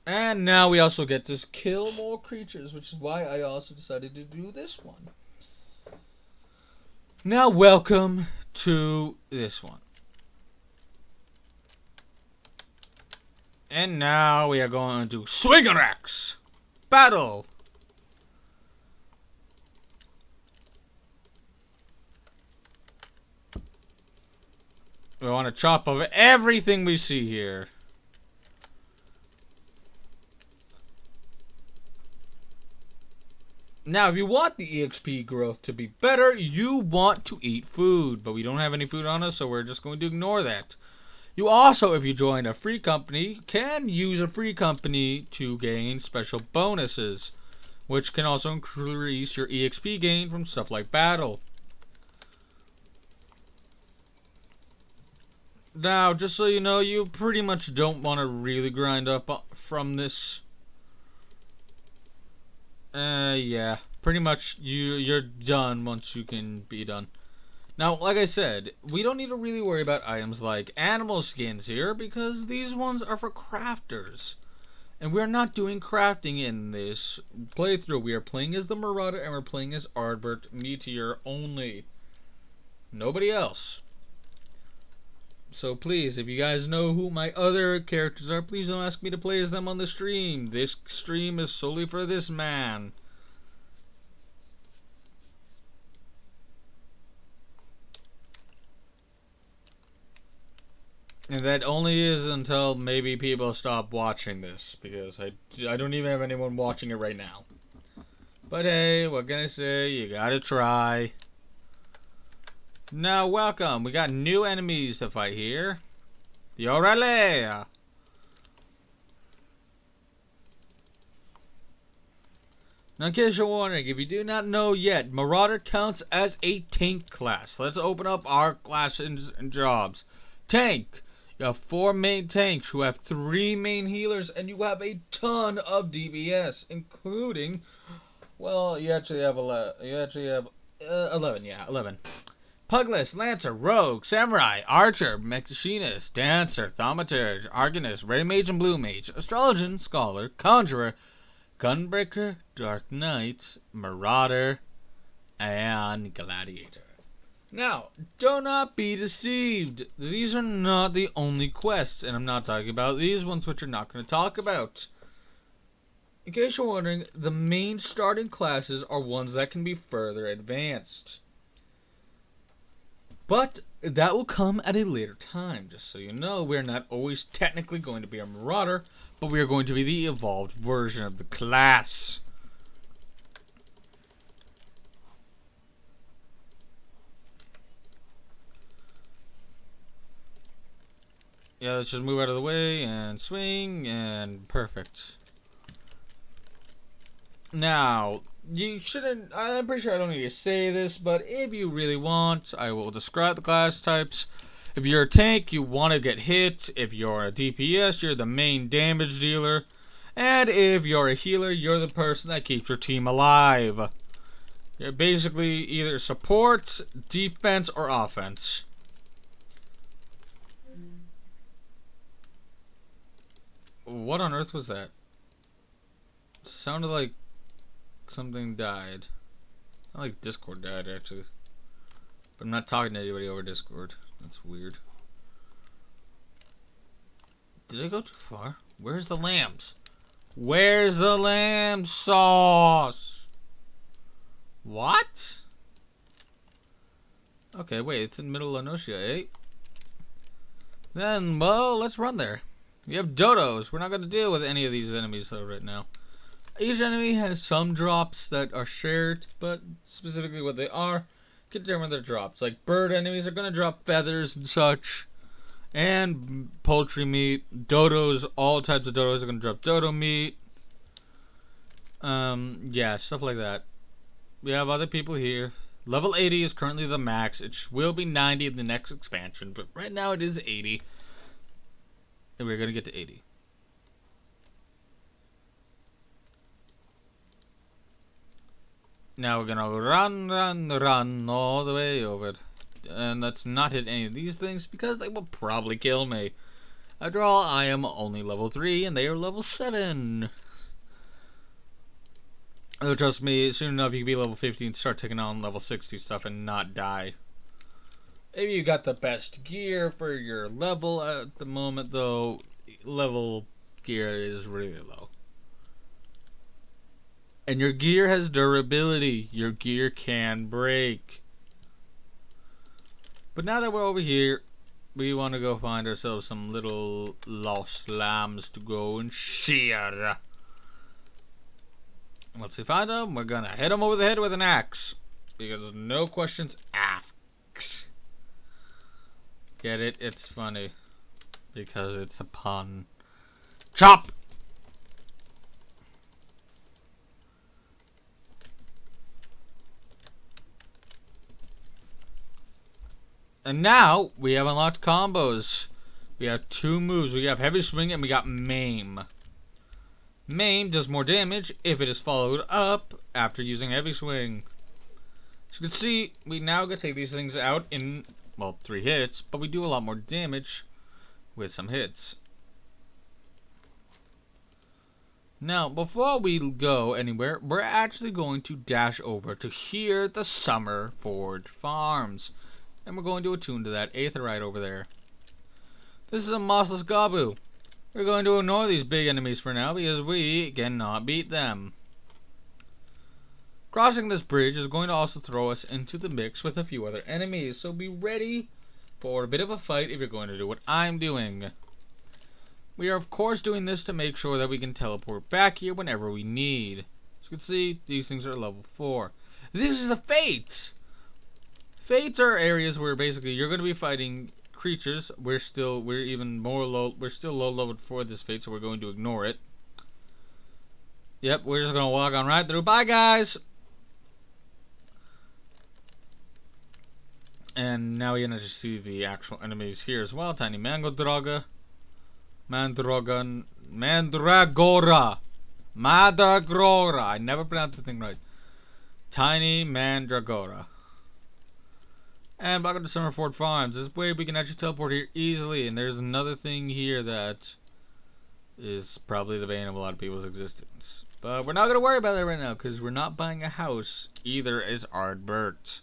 And now we also get to kill more creatures, which is why I also decided to do this one. Now welcome to this one. And now we are going to Swingerax battle. We want to chop off everything we see here. Now, if you want the EXP growth to be better, you want to eat food. But we don't have any food on us, so we're just going to ignore that. You also, if you join a free company, can use a free company to gain special bonuses, which can also increase your EXP gain from stuff like battle. Now, just so you know, you pretty much don't want to really grind up from this. Yeah, pretty much you're done once you can be done. Now, like I said, we don't need to really worry about items like animal skins here because these ones are for crafters. And we're not doing crafting in this playthrough. We are playing as the Marauder and we're playing as Ardbert Meteor only. Nobody else. So please, if you guys know who my other characters are, please don't ask me to play as them on the stream. This stream is solely for this man. And that only is until maybe people stop watching this, because I don't even have anyone watching it right now. But hey, what can I say? You gotta try. Now, welcome. We got new enemies to fight here. The Orale. Now, in case you're wondering, if you do not know yet, Marauder counts as a tank class. Let's open up our classes and jobs. Tank. You have 4 main tanks who have 3 main healers, and you have a ton of DPS, including, well, you actually have 11, yeah, 11. Pugilist, Lancer, Rogue, Samurai, Archer, Machinist, Dancer, Thaumaturge, Arcanist, Ray Mage and Blue Mage, Astrologian, Scholar, Conjurer, Gunbreaker, Dark Knight, Marauder, and Gladiator. Now, do not be deceived. These are not the only quests, and I'm not talking about these ones, which we're not going to talk about. In case you're wondering, the main starting classes are ones that can be further advanced. But that will come at a later time, just so you know. We're not always technically going to be a Marauder, but we are going to be the evolved version of the class. Yeah, let's just move out of the way and swing, and perfect. Now, you shouldn't, I'm pretty sure I don't need to say this, but if you really want, I will describe the class types. If you're a tank, you want to get hit. If you're a DPS, you're the main damage dealer. And if you're a healer, you're the person that keeps your team alive. You're basically either support, defense, or offense. What on earth was that? Sounded like something died. Not like Discord died, actually. But I'm not talking to anybody over Discord. That's weird. Did I go too far? Where's the lambs? Where's the lamb sauce? What? Okay, wait, it's in the middle of Nocia, eh? Then, well, let's run there. We have dodos. We're not going to deal with any of these enemies though right now. Each enemy has some drops that are shared, but specifically what they are can determine their drops. Like bird enemies are going to drop feathers and such, and poultry meat. Dodos, all types of dodos are going to drop dodo meat. Yeah, stuff like that. We have other people here. Level 80 is currently the max. It will be 90 in the next expansion, but right now it is 80. And we're going to get to 80. Now we're going to run all the way over. And let's not hit any of these things because they will probably kill me. After all, I am only level 3 and they are level 7. Oh, trust me, soon enough you can be level 50 and start taking on level 60 stuff and not die. Maybe you got the best gear for your level at the moment, though. Level gear is really low. And your gear has durability. Your gear can break. But now that we're over here, we want to go find ourselves some little lost lambs to go and shear. Once we find them, we're gonna hit them over the head with an axe. Because no questions asked. Get it? It's funny. Because it's a pun. Chop! And now, we have unlocked combos. We have 2 moves. We have Heavy Swing and we got Maim. Maim does more damage if it is followed up after using Heavy Swing. As you can see, we now get to take these things out in, well, 3 hits, but we do a lot more damage with some hits. Now, before we go anywhere, we're actually going to dash over to here, the Summerford Farms. And we're going to attune to that Aetheryte over there. This is a Mossless Gabu. We're going to ignore these big enemies for now because we cannot beat them. Crossing this bridge is going to also throw us into the mix with a few other enemies, so be ready for a bit of a fight if you're going to do what I'm doing. We are of course doing this to make sure that we can teleport back here whenever we need. As you can see, these things are level 4. This is a Fate! Fates are areas where basically you're going to be fighting creatures. We're still low leveled for this Fate, so we're going to ignore it. Yep, we're just going to walk on right through. Bye, guys! And now we can actually see the actual enemies here as well. Tiny Mandragora. Mandragora. Mandragora. I never pronounced the thing right. Tiny Mandragora. And back up to Summerford Farms. This way we can actually teleport here easily. And there's another thing here that is probably the bane of a lot of people's existence. But we're not going to worry about that right now, because we're not buying a house. Either is Ardbert.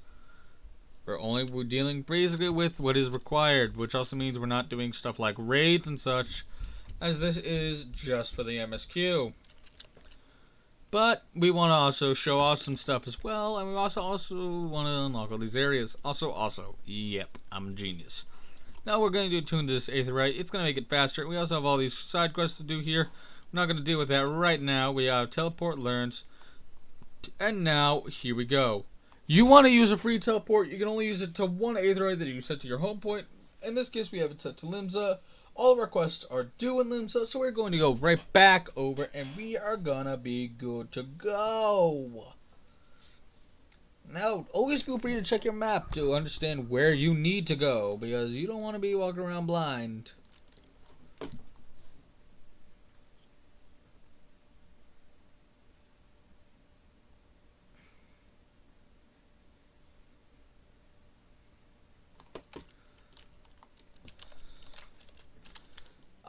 We're dealing basically with what is required, which also means we're not doing stuff like raids and such, as this is just for the MSQ. But we want to also show off some stuff as well, and we also want to unlock all these areas. Also, yep, I'm a genius. Now we're going to attune to this Aetherite. It's going to make it faster. We also have all these side quests to do here. We're not going to deal with that right now. We have teleport learns, and now here we go. You want to use a free teleport, you can only use it to one Aetherite that you set to your home point. In this case, we have it set to Limsa. All of our quests are due in Limsa, so we're going to go right back over, and we are gonna be good to go. Now, always feel free to check your map to understand where you need to go, because you don't want to be walking around blind.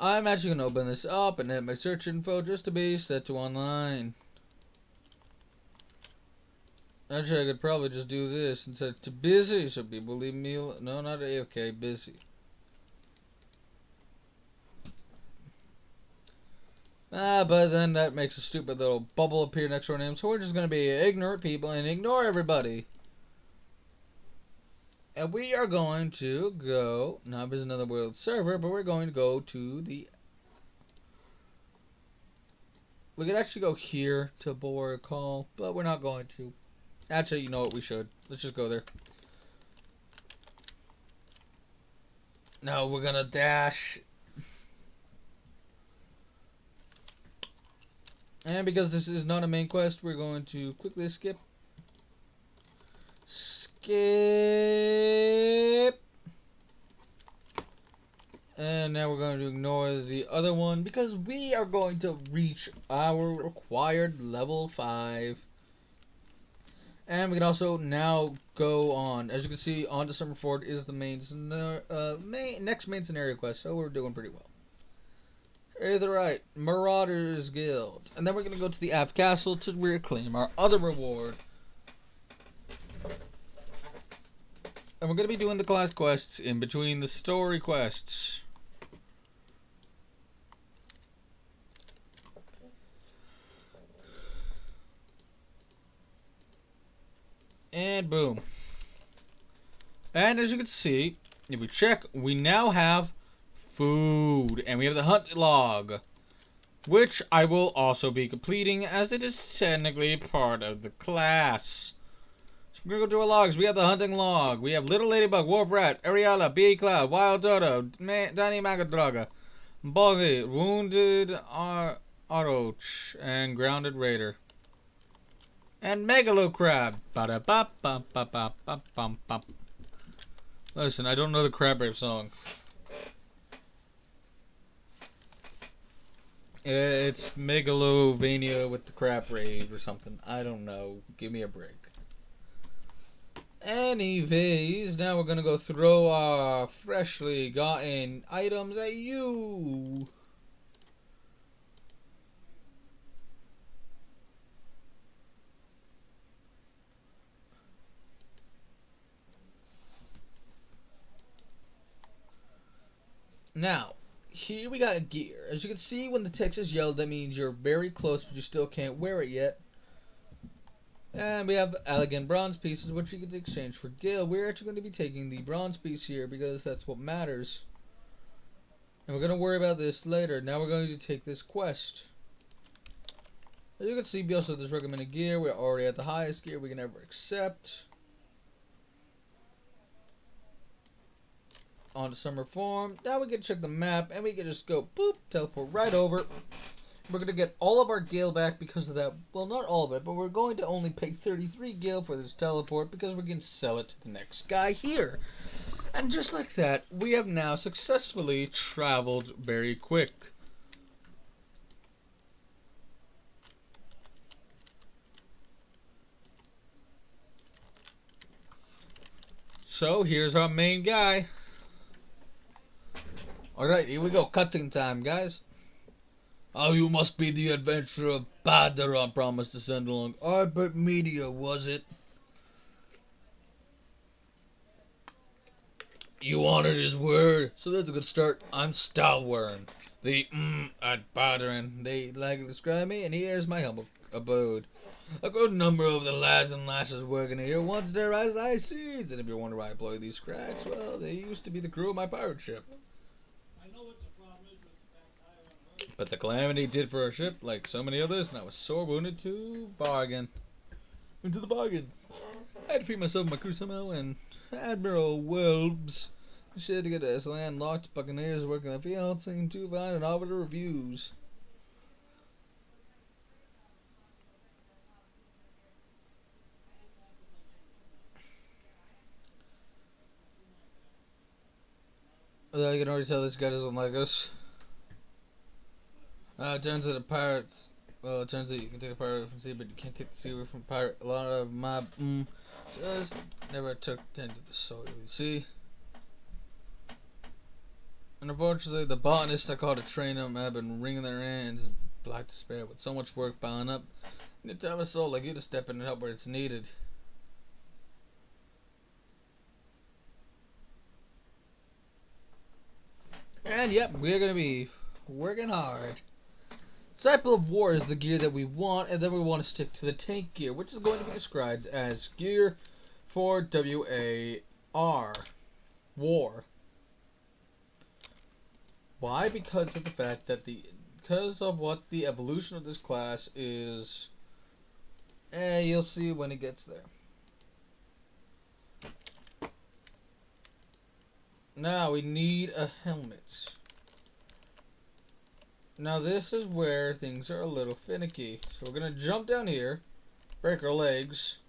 I'm actually going to open this up and hit my search info just to be set to online. Actually, I could probably just do this and set to busy so people leave me alone. No, not AFK, busy. But then that makes a stupid little bubble appear next to our name, so we're just going to be ignorant people and ignore everybody. And we are going to go, now there's another world server, but we're going to go to the, we could actually go here to Bulwark Call, but we're not going to. Actually, you know what, we should. Let's just go there. Now we're going to dash. And because this is not a main quest, we're going to quickly skip. And now we're going to ignore the other one because we are going to reach our required level 5. And we can also now go on. As you can see, on to Summerford is the next main scenario quest, so we're doing pretty well. Aetherite, Marauders Guild. And then we're going to go to the Aft Castle to reclaim our other reward. And we're going to be doing the class quests in between the story quests. And boom. And as you can see, if we check, we now have food. And we have the hunt log, which I will also be completing as it is technically part of the class. So we're going to go to our logs. We have the hunting log. We have Little Ladybug, Wolf Rat, Ariella, Bee Cloud, Wild Dodo, Danny Magadraga, Boggy, Wounded Oroch, and Grounded Raider. And Megalo Crab. Listen, I don't know the Crab Rave song. It's Megalovania with the Crab Rave or something. I don't know. Give me a break. Anyways, now we're gonna go throw our freshly gotten items at you. Now, here we got gear. As you can see, when the text is yellow, that means you're very close, but you still can't wear it yet. And we have elegant bronze pieces, which you can exchange for gil. We're actually going to be taking the bronze piece here because that's what matters. And we're going to worry about this later. Now we're going to take this quest. As you can see, we also have this recommended gear. We're already at the highest gear we can ever accept. On to summer form. Now we can check the map and we can just go boop, teleport right over. We're going to get all of our gil back because of that. Well, not all of it, but we're going to only pay 33 gil for this teleport because we're going to sell it to the next guy here. And just like that, we have now successfully traveled very quick. So, here's our main guy. Alright, here we go. Cutscene time, guys. Oh, you must be the adventurer Badaron promised to send along. Arbit Media, was it? You honored his word. So that's a good start. I'm Stalwern. The at Badaron. They like to describe me, and here's my humble abode. A good number of the lads and lasses working here once there as I seeds. And if you wonder why I employ these cracks, well, they used to be the crew of my pirate ship. But the calamity did for our ship, like so many others, and I was sore wounded to bargain. Into the bargain. I had to free myself and my crew somehow, and Admiral Welbs said to get us landlocked. Buccaneers working in the field seemed too fine and offered reviews. I can already tell this guy doesn't like us. It turns out the pirates. Well, it turns out you can take a pirate from sea, but you can't take the sea from a pirate. A lot of my just never took to the soil. You see, and unfortunately, the botanists I called to train them have been wringing their hands in black despair with so much work piling up. And it's time a soul like you to step in and help where it's needed. And yep, we're gonna be working hard. Disciple of War is the gear that we want, and then we want to stick to the tank gear, which is going to be described as gear for WAR. War. Why? Because of the fact that because of what the evolution of this class is. You'll see when it gets there. Now we need a helmet. Now this is where things are a little finicky. So we're going to jump down here, break our legs,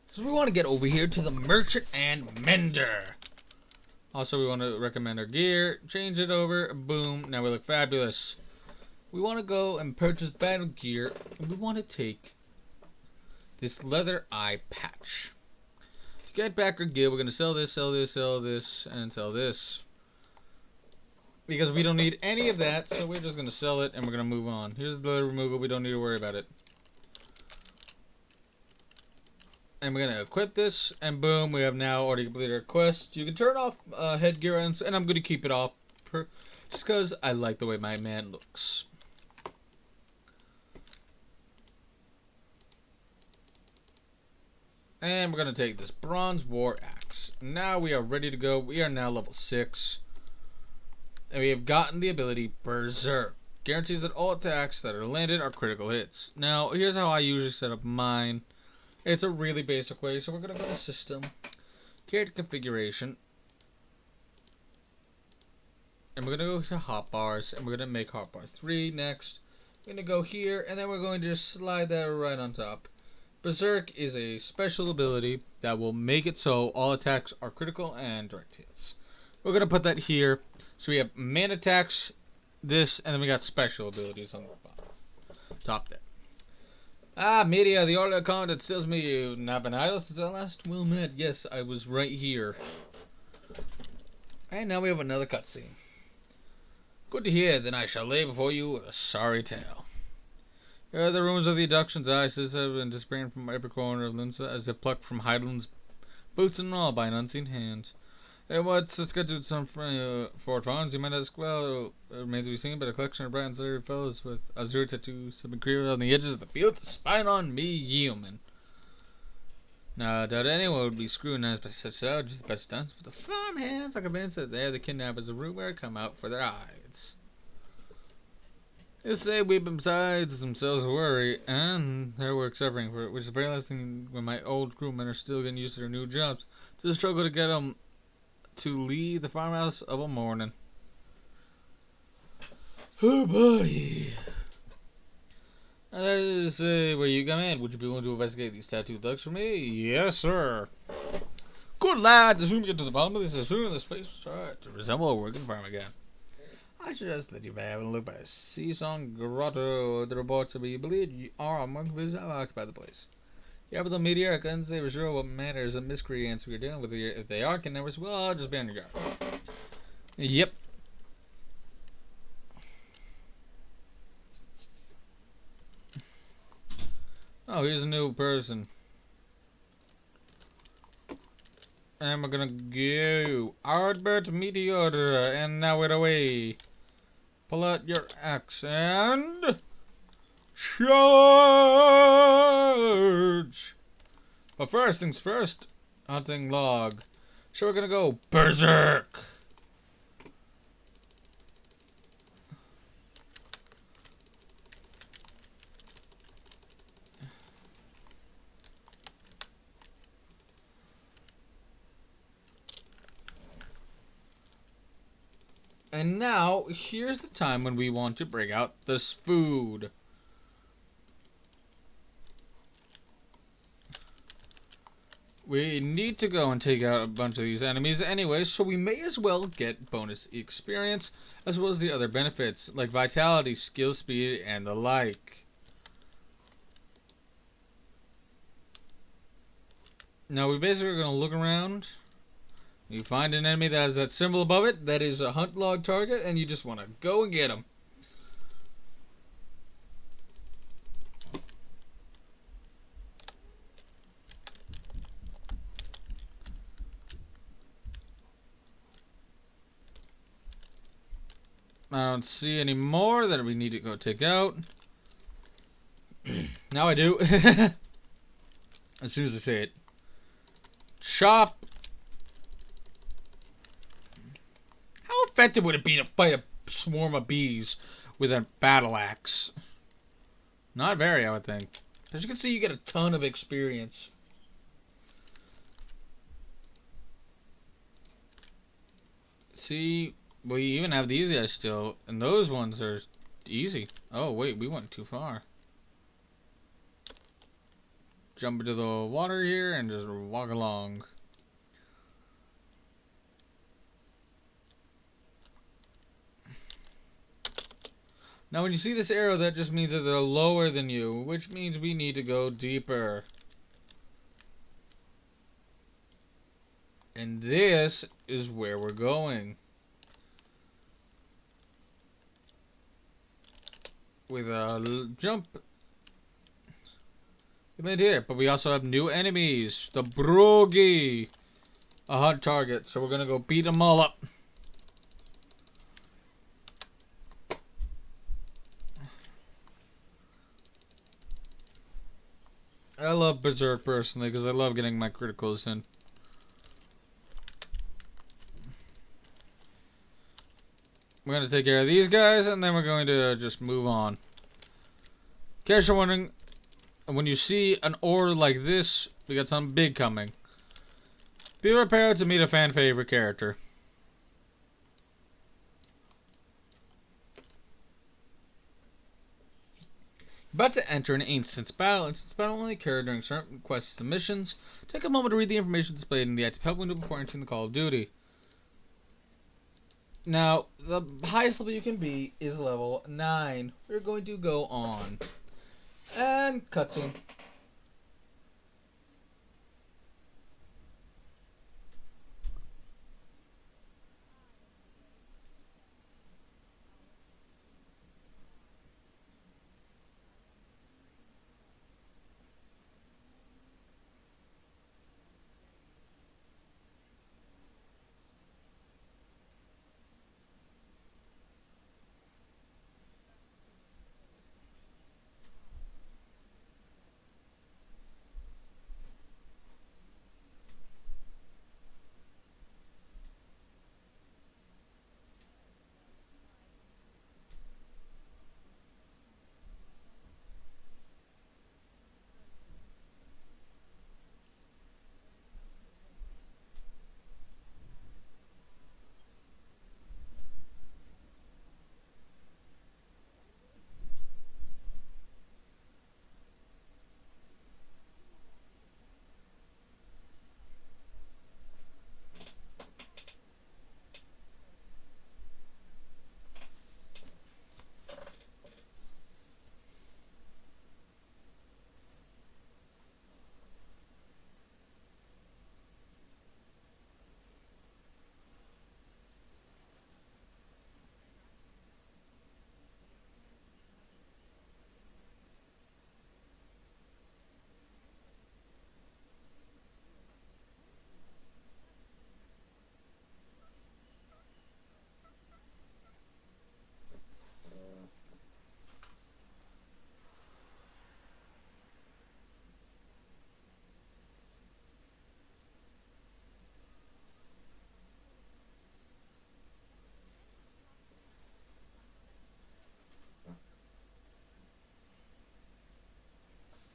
because we want to get over here to the Merchant and Mender. Also, we want to recommend our gear, change it over, boom, now we look fabulous. We want to go and purchase battle gear, and we want to take this leather eye patch. To get back our gear, we're going to sell this, sell this, sell this, and sell this. Because we don't need any of that, so we're just going to sell it and we're going to move on. Here's the removal, we don't need to worry about it. And we're going to equip this, and boom, we have now already completed our quest. You can turn off headgear, and I'm going to keep it off, just because I like the way my man looks. And we're going to take this Bronze War Axe. Now we are ready to go. We are now level 6. And we have gotten the ability Berserk. Guarantees that all attacks that are landed are critical hits. Now, here's how I usually set up mine. It's a really basic way, so we're going to go to System, Character Configuration, and we're going to go to Hotbars, and we're going to make Hotbar 3 next. We're going to go here, and then we're going to just slide that right on top. Berserk is a special ability that will make it so all attacks are critical and direct hits. We're going to put that here. So we have main attacks, this, and then we got special abilities on the bottom. Top there. Media, the only account that tells me you've not been idle since I last well met. Yes, I was right here. And now we have another cutscene. Good to hear, then I shall lay before you a sorry tale. Here are the ruins of the abductions. ISIS have been disappearing from every corner of Limsa as if plucked from Heidel's boots and all by an unseen hand. And what's scheduled some Fort Farms? You might ask, well, it remains to be seen, but a collection of bright and slippery fellows with azure tattoos have been created on the edges of the field to spy on me, yeoman. Now, I doubt anyone would be scrutinized by such savages by stunts, but the farmhands are convinced that they're the kidnappers of rumor come out for their hides. They say weeping besides themselves worry, and their work suffering for it, which is very last thing when my old crewmen are still getting used to their new jobs. To the struggle to get them to leave the farmhouse of a morning. Oh boy. Say where you come in. Would you be willing to investigate these tattooed thugs for me? Yes, sir. Good lad. The sooner we get to the bottom of this, the sooner this place will start to resemble a working farm again. I suggest that you may have a look by a Seasong Grotto. The reports that we believe you are among those who have occupied the place. Yeah, but the meteor, I couldn't say for sure what matters of miscreants we're dealing with here. If they are kidnappers, well, just be on your guard. Yep. Oh, here's a new person. And we're gonna go Ardbert Meteor, and now we're away. Pull out your axe and charge! But first things first, hunting log. So we're gonna go berserk. And now, here's the time when we want to bring out this food. We need to go and take out a bunch of these enemies anyway, so we may as well get bonus experience, as well as the other benefits, like vitality, skill speed, and the like. Now, we basically are going to look around. You find an enemy that has that symbol above it, that is a hunt log target, and you just want to go and get them. I don't see any more that we need to go take out. Now I do. As soon as I say it. Chop. How effective would it be to fight a swarm of bees with a battle axe? Not very, I would think. As you can see, you get a ton of experience. See, we even have these guys still, and those ones are easy. Oh, wait, we went too far. Jump into the water here and just walk along. Now when you see this arrow, that just means that they're lower than you, which means we need to go deeper. And this is where we're going. With a jump. We land here, but we also have new enemies. The Brogi. A hunt target, so we're gonna go beat them all up. I love Berserk personally because I love getting my criticals in. We're going to take care of these guys and then we're going to just move on. In case you're wondering, when you see an ore like this, we got something big coming. Be prepared to meet a fan favorite character. About to enter an instance battle. Instance battle only occur during certain quests and missions. Take a moment to read the information displayed in the active help window before entering the Call of Duty. Now, the highest level you can be is level 9. We're going to go on. And cutscene.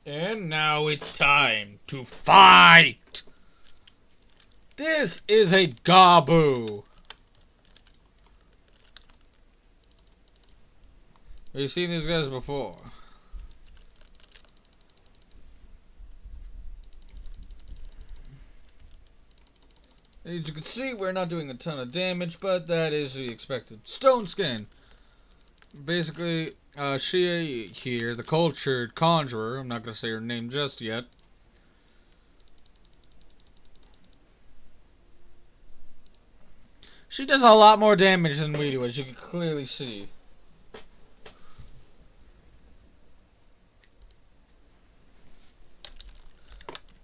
And now it's time to fight! This is a Gabu! We've seen these guys before. As you can see, we're not doing a ton of damage, but that is the expected. Stone Skin! Basically, she here, the cultured conjurer, I'm not going to say her name just yet. She does a lot more damage than we do, as you can clearly see.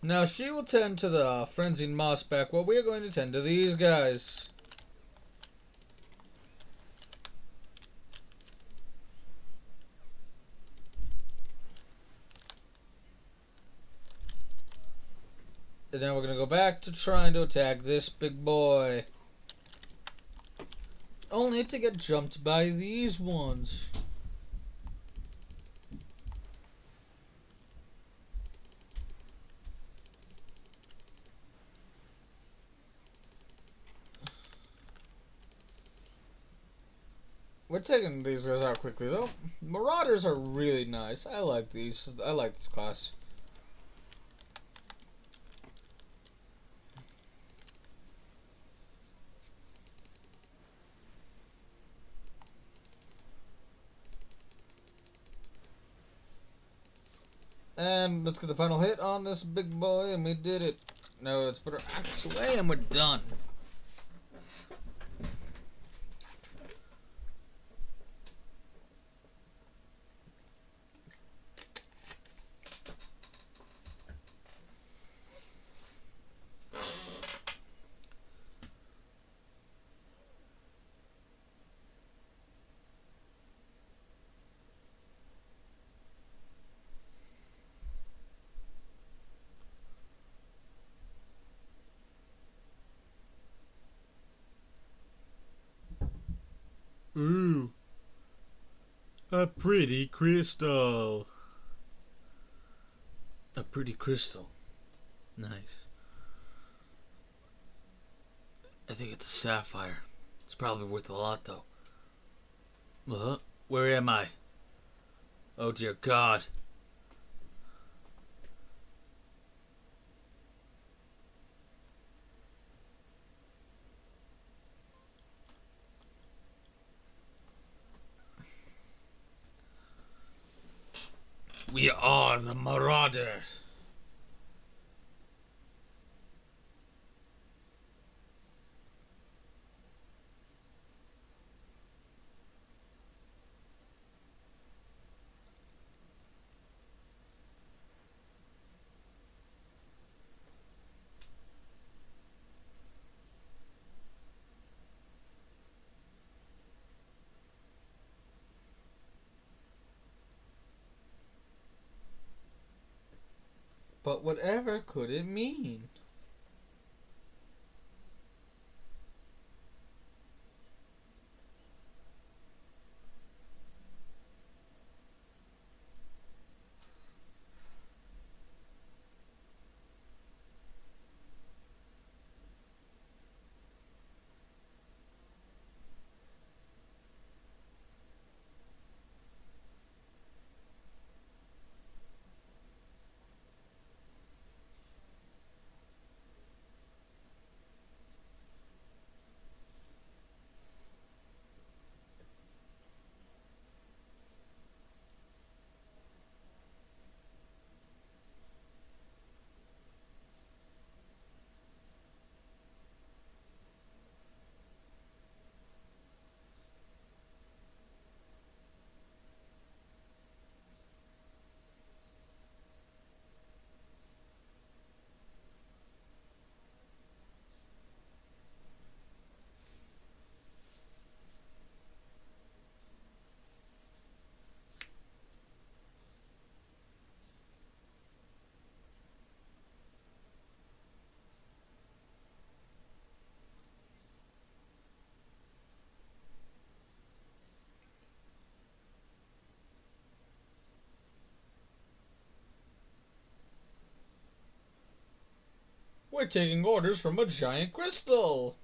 Now she will tend to the frenzied mossback, while we are going to tend to these guys. And then we're going to go back to trying to attack this big boy. Only to get jumped by these ones. We're taking these guys out quickly though. Marauders are really nice. I like these. I like this class. And let's get the final hit on this big boy, and we did it. Now let's put our axe away, and we're done. Ooh, a pretty crystal. A pretty crystal. Nice. I think it's a sapphire. It's probably worth a lot though. Where am I? Oh dear God. We are the Marauder. But whatever could it mean? We're taking orders from a giant crystal.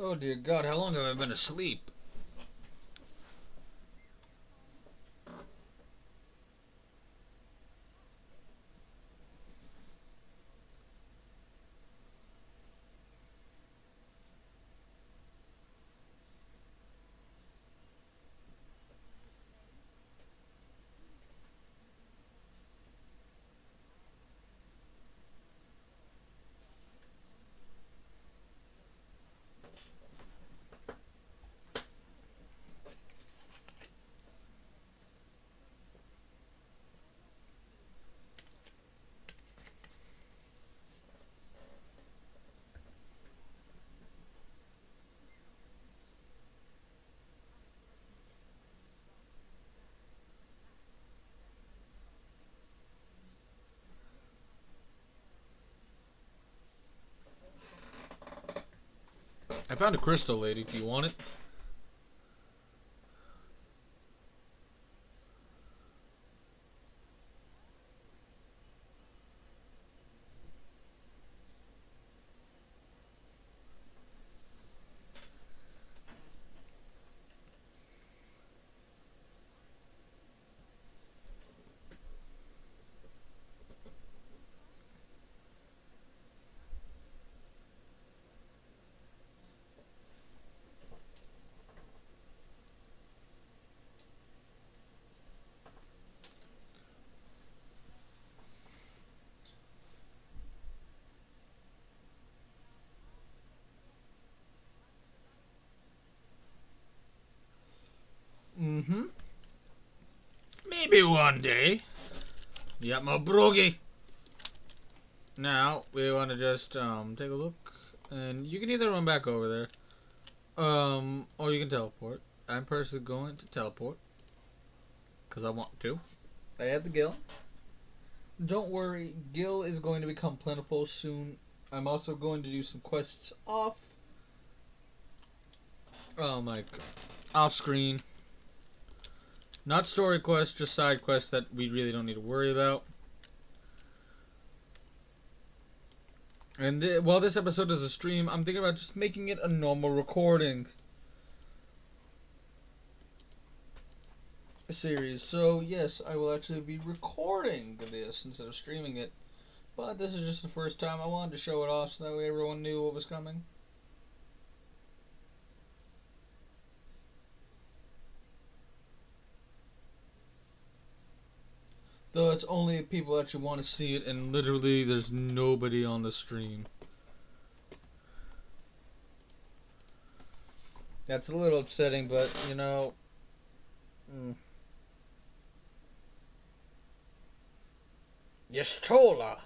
Oh dear God, how long have I been asleep? I found a crystal, lady. Do you want it? Mm-hmm. Maybe one day. Yep, my brogy. Now, we want to just, take a look. And you can either run back over there. Or you can teleport. I'm personally going to teleport. Because I want to. I had the Gil. Don't worry, Gil is going to become plentiful soon. I'm also going to do some quests off. Like, off screen. Not story quests, just side quests that we really don't need to worry about. And while this episode is a stream, I'm thinking about just making it a normal recording series. So, yes, I will actually be recording this instead of streaming it. But this is just the first time. I wanted to show it off so that way everyone knew what was coming. Though it's only people that you want to see it, and literally there's nobody on the stream. That's a little upsetting, but, you know... You stole her!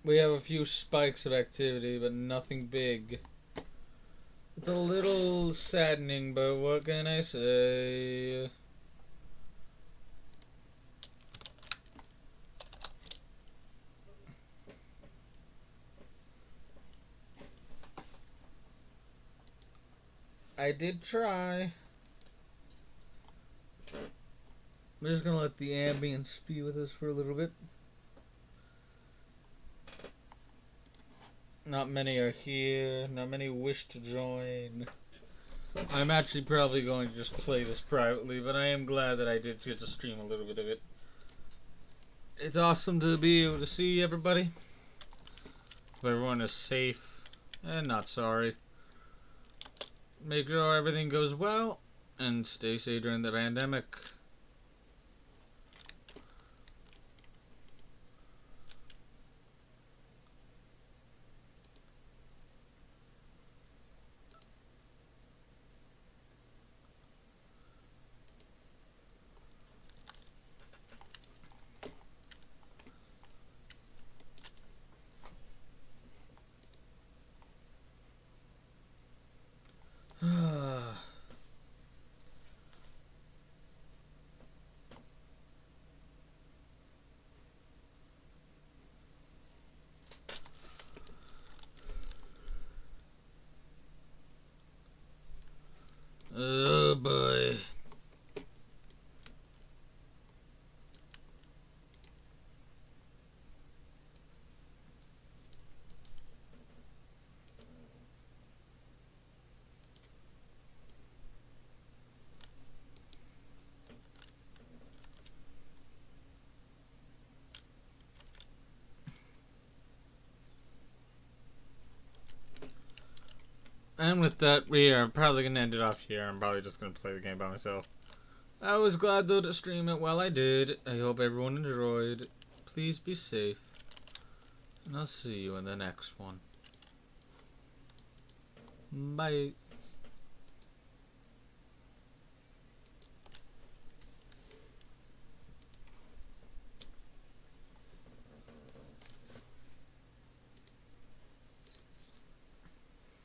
We have a few spikes of activity, but nothing big. It's a little saddening, but what can I say? I did try. We're just gonna let the ambience be with us for a little bit. Not many are here. Not many wish to join. I'm actually probably going to just play this privately, but I am glad that I did get to stream a little bit of it. It's awesome to be able to see everybody. Hope everyone is safe and not sorry. Make sure everything goes well and stay safe during the pandemic. Oh boy. And with that, we are probably going to end it off here. I'm probably just going to play the game by myself. I was glad though to stream it while I did. I hope everyone enjoyed. Please be safe. And I'll see you in the next one. Bye.